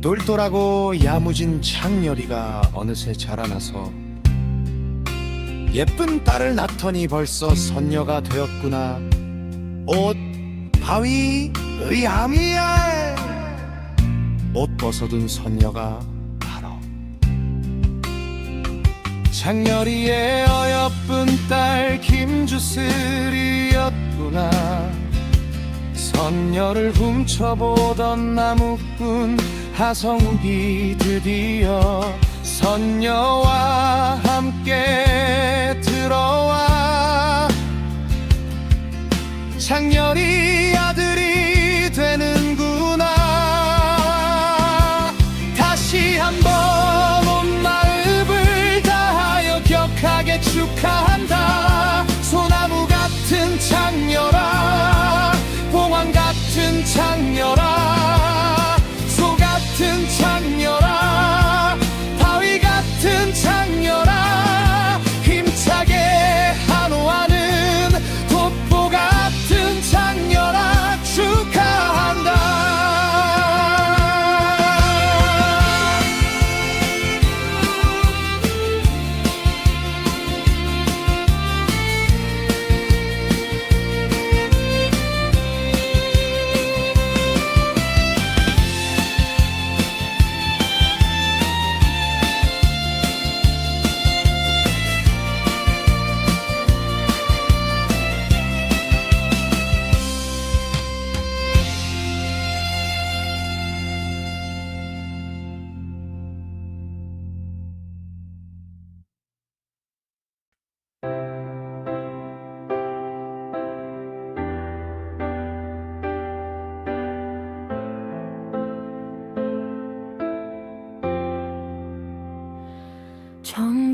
똘똘하고 야무진 장렬이가 어느새 자라나서 예쁜 딸을 낳더니 벌써 선녀가 되었구나. 옷 바위 의암이에 옷 벗어둔 선녀가 바로 장렬이의 어여쁜 딸 김주슬이었구나. 선녀를 훔쳐보던 나무꾼 하성욱이 드디어 선녀와 함께 들어와 장렬이 아들이 되는구나. 다시 한번 온 마음을 다하여 격하게 축하한다. 소나무 같은 장렬아, 봉황 같은 장렬아, 소 같은 장렬아, 바위 같은 장렬아, 힘차게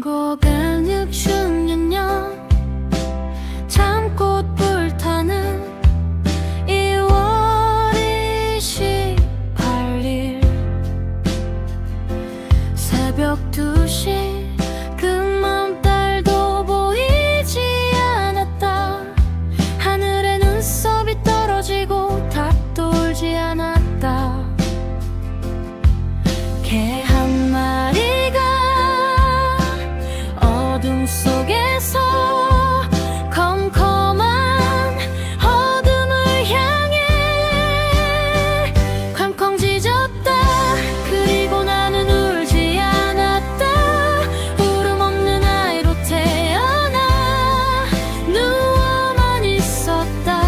행복한 6주년여 잠꽃 불타는 2월 28일 새벽 2시 금맘달도 보이지 않았다. 하늘에 눈썹이 떨어지고 닭도 울지 않았다. 개 한 마리가 어둠 속에서 컴컴한 어둠을 향해 쾅쾅 짖었다. 그리고 나는 울지 않았다. 울음 없는 아이로 태어나 누워만 있었다.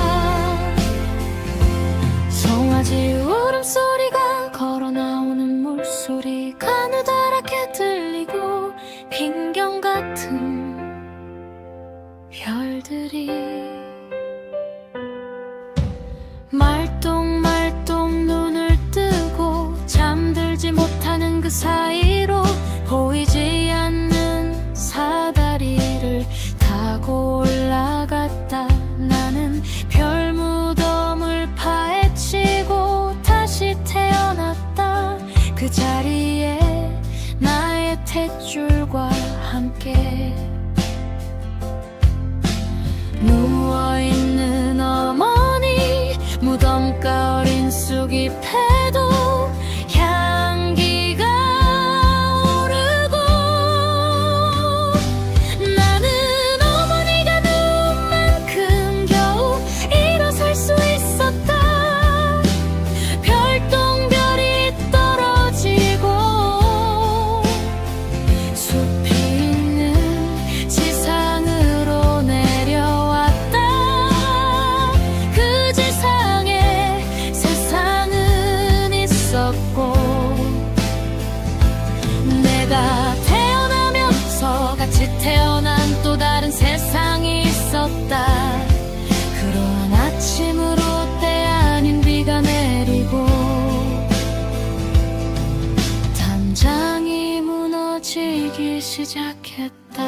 송아지 울음소리가 걸어나오는 물소리가 느닷하게 들리고 빈경 같은 별들이 말똥말똥 눈을 뜨고 잠들지 못하는 그 사이로 보이지 않는 사다리를 타고 올라갔다. 나는 별 무덤을 파헤치고 다시 태어났다. 그 자리에 나의 탯줄과 함께 누워있는 어머니 무덤가 어린 쑥잎에도 향기가 오르고 나는 어머니가 누운 만큼 겨우 일어설 수 있었다. 별똥별이 떨어지고 숲이 있는 지상으로 내려왔다. 그 지상에 세상은 있었고 내가 태어나면서 같이 태어난 또 다른 세상이 있었다. 그러한 아침으로 때 아닌 비가 내리고 담장이 무너지기 시작했다.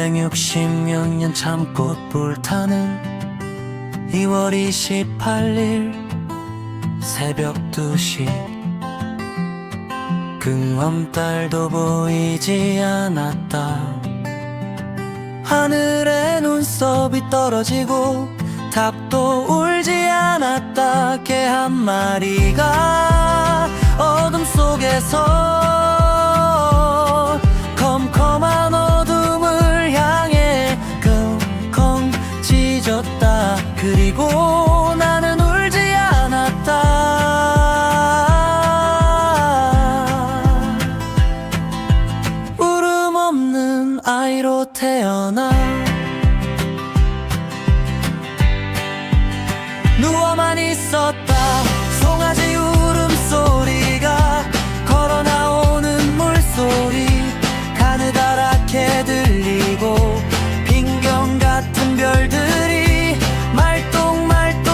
(1960년) 잠꽃 불타는 2월 28일 새벽 2시 금엄달도 보이지 않았다. 하늘에 눈썹이 떨어지고 닭도 울지 않았다. 개 한 마리가 어둠 속에서 컴컴한 어둠을 향해 끙끙 짖었다. 그리고 나는 울지 않았다. 울음 없는 아이로 태어나 누워만 있었다. 송아지 울음소리가 걸어나오는 물소리 가느다랗게 들리고 빈경 같은 별들이 말똥말똥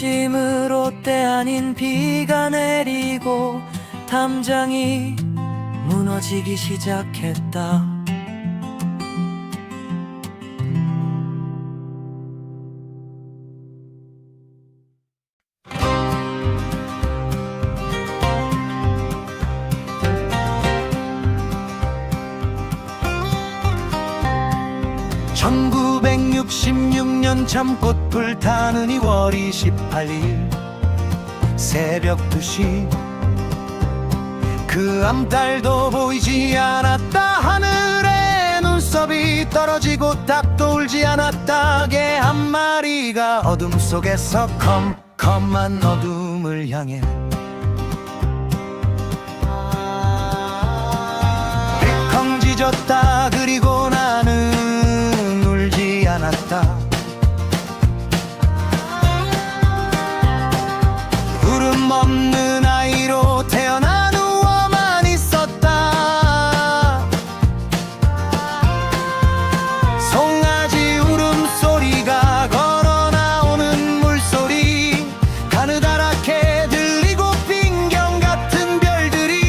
아침으로 때 아닌 비가 내리고 담장이 무너지기 시작했다. (1966년) 참꽃 불타는 2월 28일 새벽 2시 그 암달도 보이지 않았다. 하늘에 눈썹이 떨어지고 닭도 울지 않았다. 개 한 마리가 어둠 속에서 컴컴한 어둠을 향해 삐컹 짖었다. 그리고 나는 울지 않았다. 울음 없는 아이로 태어난 우어만 있었다. 송아지 울음소리가 걸어 나오는 물소리 가느다랗게 들리고 빈경 같은 별들이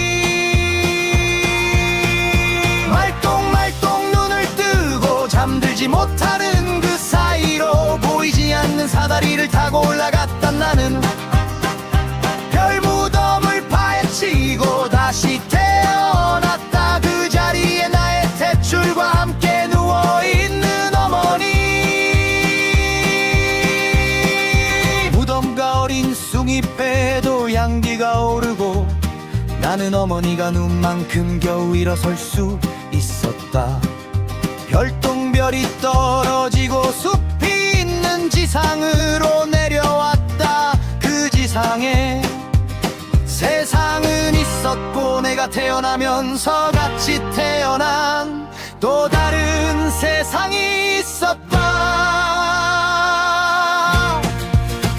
말똥말똥 눈을 뜨고 잠들지 못하는 그 사이로 보이지 않는 사다리를 타고 올라갔다. 나는 별무덤을 파헤치고 다시 태어났다. 그 자리에 나의 탯줄과 함께 누워있는 어머니. 무덤과 어린 숭잎에도 향기가 오르고 나는 어머니가 눈만큼 겨우 일어설 수 있었다. 별똥별이 떨어지고 숲이 있는 지상으로 내려왔다. 그 지상에 세상은 있었고 내가 태어나면서 같이 태어난 또 다른 세상이 있었다.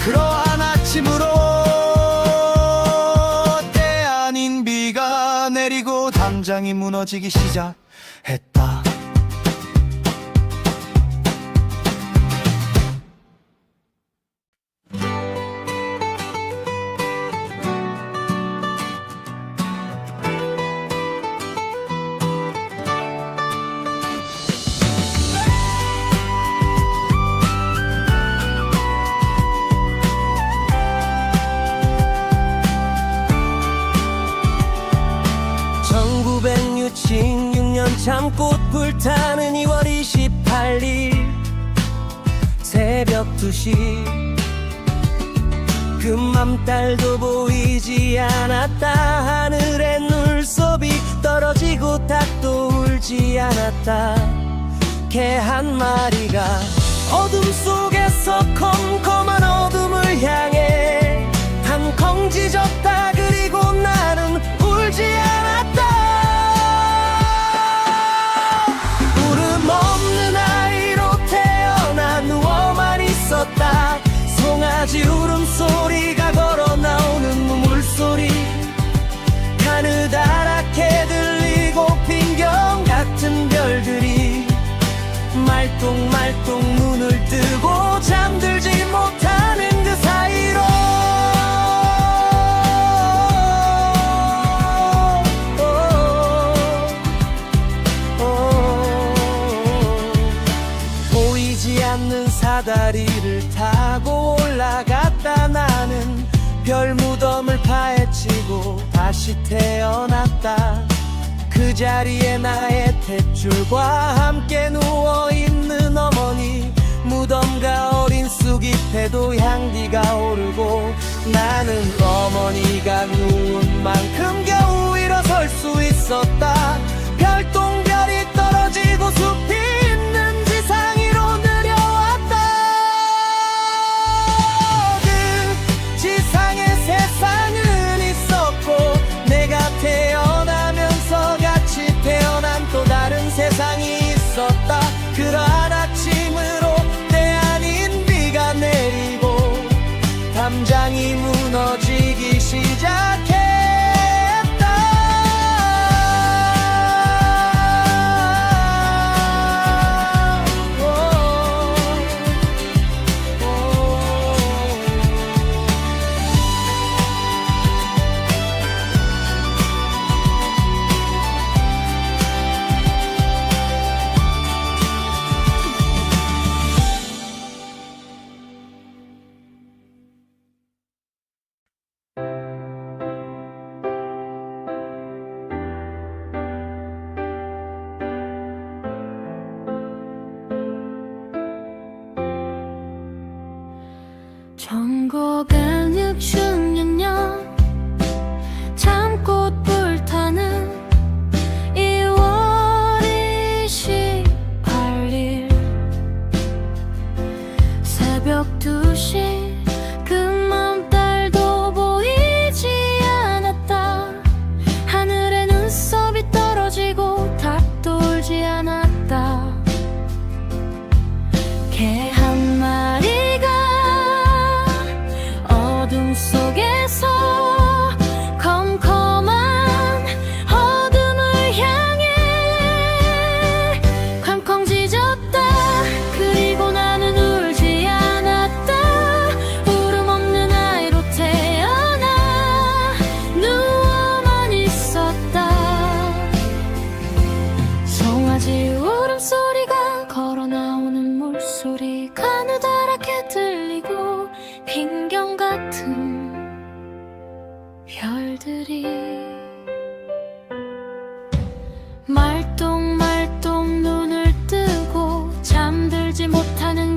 그러한 아침으로 때 아닌 비가 내리고 담장이 무너지기 시작했다. 참꽃 불타는 2월 28일 새벽 2시 금맘달도 보이지 않았다. 하늘에 눈썹이 떨어지고 닭도 울지 않았다. 개 한 마리가 어둠 속에서 컴컴한 어둠을 향해 탕컹 짖었다. 그리고 나는 울지 않았다. 없는 아이로 태어나 누워만 있었다. 송아지 울음소리가 걸어 나오는 물소리 가느다랗게 들리고 빈경 같은 별들이 말똥말똥 눈을 뜨고 잠들지 못하는 그 사이로 사다리를 타고 올라갔다. 나는 별무덤을 파헤치고 다시 태어났다. 그 자리에 나의 탯줄과 함께 누워있는 어머니. 무덤과 어린 쑥잎에도 향기가 오르고 나는 어머니가 누운 만큼 겨우 일어설 수 있었다. 별똥별이 떨어지고 숲이 있는 지상위로 내려왔다. 그 지상에 세상은 있었고 내가 태어나면서 같이 태어난 또 다른 세상이 있었다. 그러한 아침으로 때 아닌 비가 내리고 담장이 무너지기 시작했다.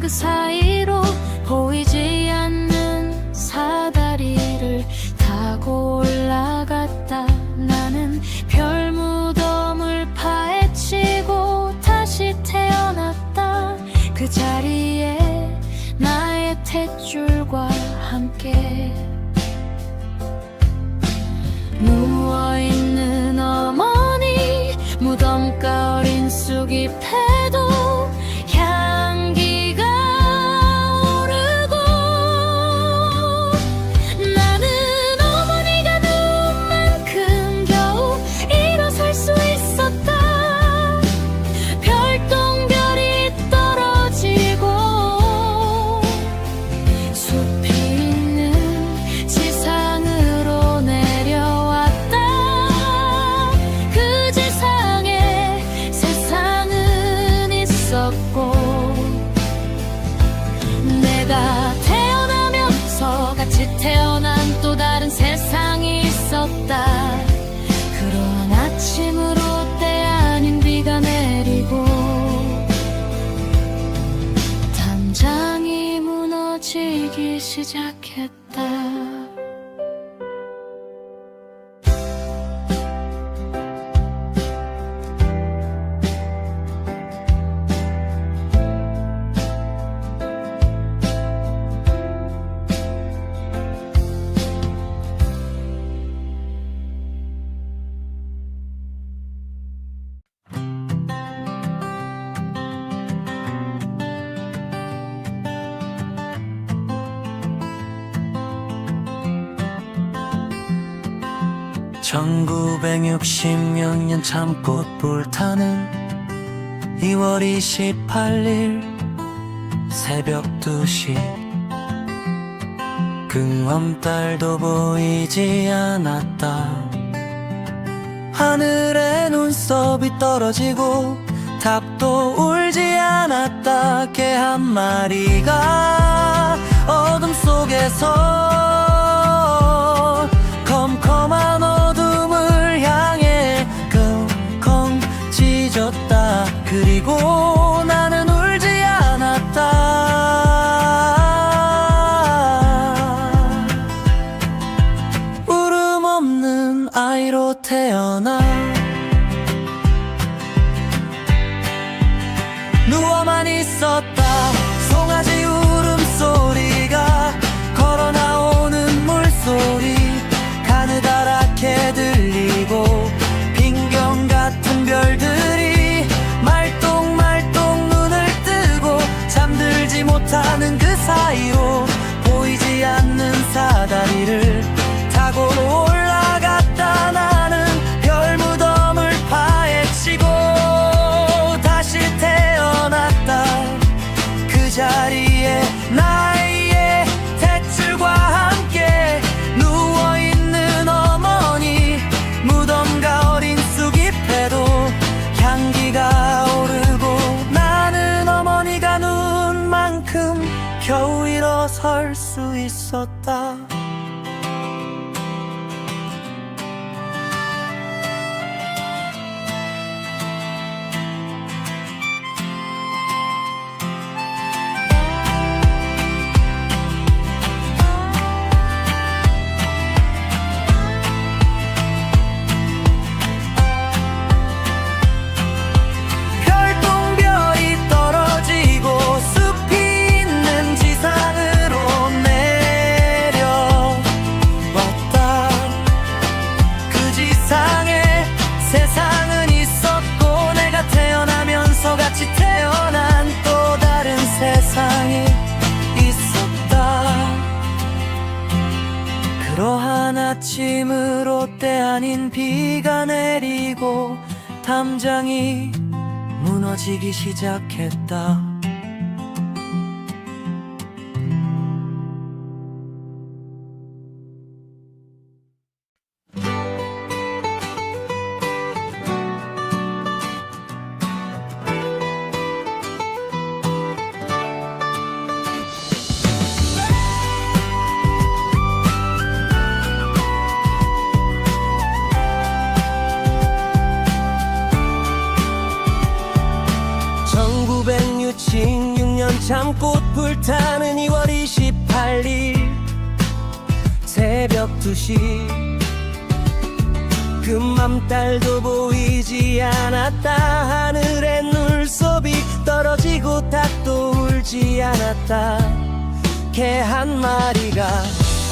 그 사이로 보이지 않는 사다리를 타고 올라갔다. 나는 별 무덤을 파헤치고 다시 태어났다. 그 자리에 나의 탯줄과 함께 누워있는 어머니, 무덤가 어린 쑥잎에도 향기가 오르고, 나는 어머니가 누운 만큼 겨우 일어설 수 있었다. 별똥별이 떨어지고 숲이 있는 지상으로 내려왔다. 그 지상에 세상은 있었고, 내가 태어나면서 같이 태어난 또 다른 세상이 있었다. 그런 아침으로 때 아닌 비가 내리고 담장이 무너지기 시작했다. (1960년) 참꽃 불타는 2월 28일 새벽 2시, 금엄달도 보이지 않았다. 하늘에 눈썹이 떨어지고 닭도 울지 않았다. 개 한 마리가 어둠 속에서 컴컴한 어둠을 향해 컹컹 짖었다. 그리고 나는 울지 않았다. 울음 없는 아이로 태어나 누워만 있었다. 송아지 울음소리가 걸어 나오는 물소리 가느다랗게 들리고, 빈경 같은 별들이 말똥말똥 눈을 뜨고 잠들지 못하는 그 사이로 보이지 않는 사다리를 타고 올라갔다. 나는 별무덤을 파헤치고 다시 태어났다. 그 자리에 나의 탯줄과 함께 누워있는 어머니, 무덤가 어린 쑥잎에도 향기가 오르고, 나는 어머니가 누운 만큼 겨우 일어설 수 있었다. 별똥별이 떨어지고 숲이 있는 지상으로 내려왔다. 그 지상에 세상은 있었고, 내가 태어나면서 같이 태어난 또 다른 세상이 있었다. 그러한 아침으로 때 아닌 비가 내리고 담장이 무너지기 시작했다. 잠꽃 불타는 2월 28일 새벽 2시 금맘달도 보이지 않았다. 하늘에 눈썹이 떨어지고 닭도 울지 않았다. 개 한 마리가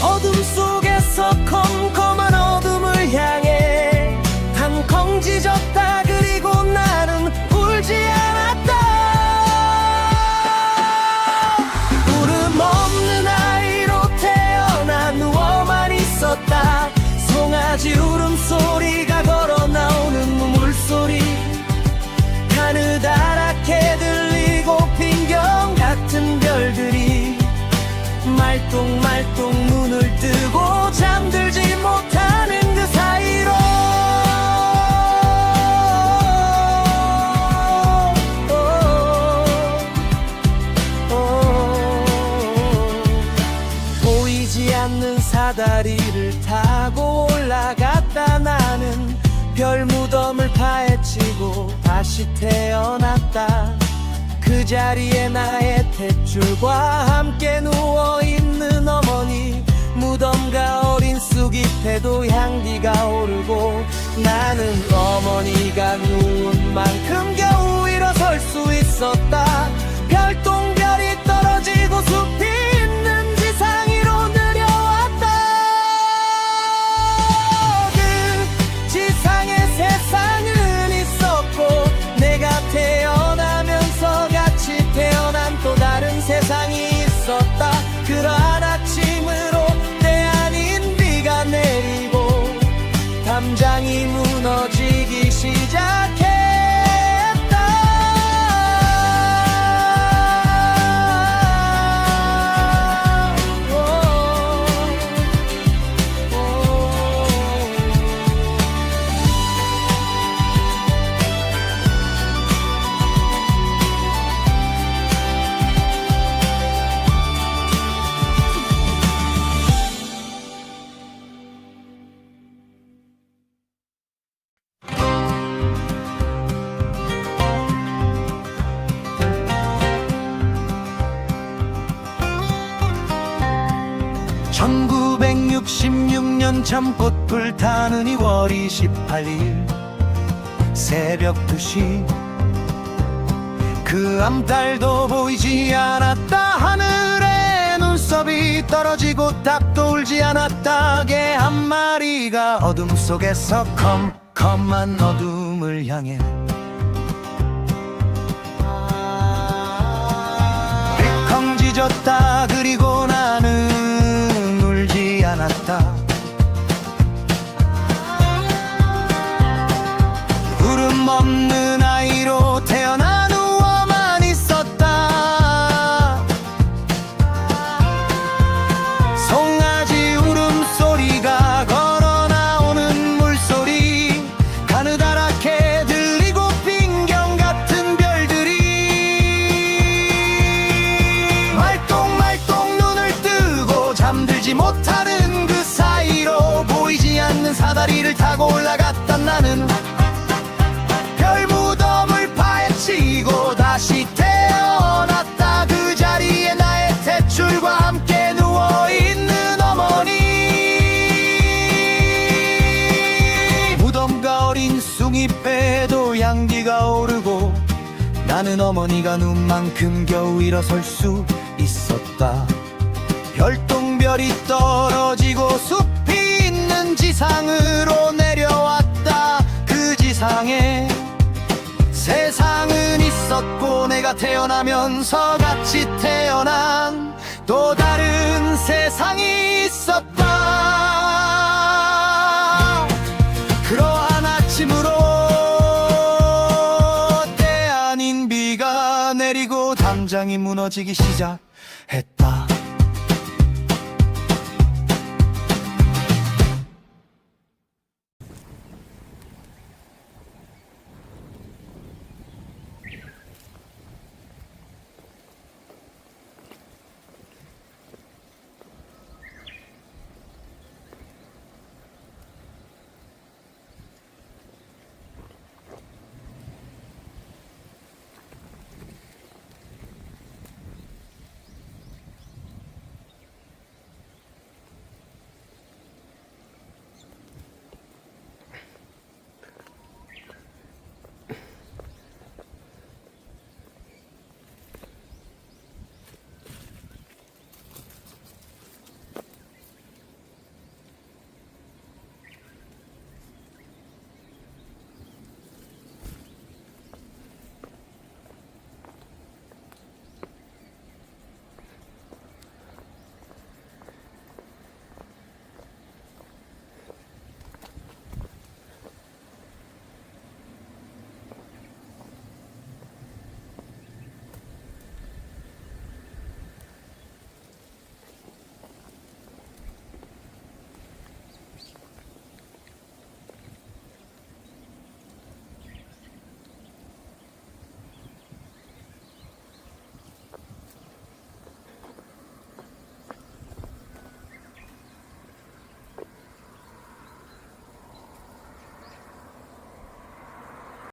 어둠 속에서 컴컴한 어둠을 향해 덩컹 짖었다. 그리고 나는 울지 않았다. 울음 없는 아이로 태어나 누워만 있었다. 송아지 울음소리가 걸어 나오는 눈물소리 가느다랗게 들리고 빈경 같은 별들이 말똥말똥 눈을 뜨고 잠들지 못하는 그 사이로 보이지 않는 사다리를 타고 올라갔다. 나는 별 무덤을 파헤치고 다시 태어났다. 그 자리에 나의 탯줄과 함께 누워있는 어머니, 무덤과 어린 쑥 잎에도 향기가 오르고 나는 어머니가 누운 만큼 겨우 일어설 수 있었다. 별똥별이 떨어지고 숲이 있는 지상 위로 내려왔다. 그 지상에 세상은 있었고 내가 태어나면서 같이 태어난 또 다른 세상이 있었다. 그러한 아침으로 때 아닌 비가 내리고 담장이 무너지기 시작했다. (1966년) 잠꽃 불타는 2월 28일 새벽 2시 그 암달도 보이지 않았다. 하늘에 눈썹이 떨어지고 닭도 울지 않았다. 개 한 마리가 어둠 속에서 컴컴한 어둠을 향해 텅 짖었다. 그리고 나는 울지 않았다. 울음 없는 아이로 태어나 누워만 있었다. 송아지 울음소리가 걸어 나오는 물소리 가느다랗게 들리고 빈경 같은 별들이 말똥말똥 눈을 뜨고 잠들지 못하는 그 사이로 보이지 않는 사다리를 타고 올라갔다. 나는 별 무덤을 파헤치고 다시 태어났다. 그 자리에 나의 탯줄과 함께 누워있는 어머니, 무덤과 어린 쑥잎에도 향기가 오르고 나는 어머니가 눈만큼 겨우 일어설 수 있었다. 별똥별이 떨어지고 숲이 있는 지상으로 내려왔다. 그 지상에 세상은 있었고 내가 태어나면서 같이 태어난 또 다른 세상이 있었다. 그러한 아침으로 때 아닌 비가 내리고 담장이 무너지기 시작.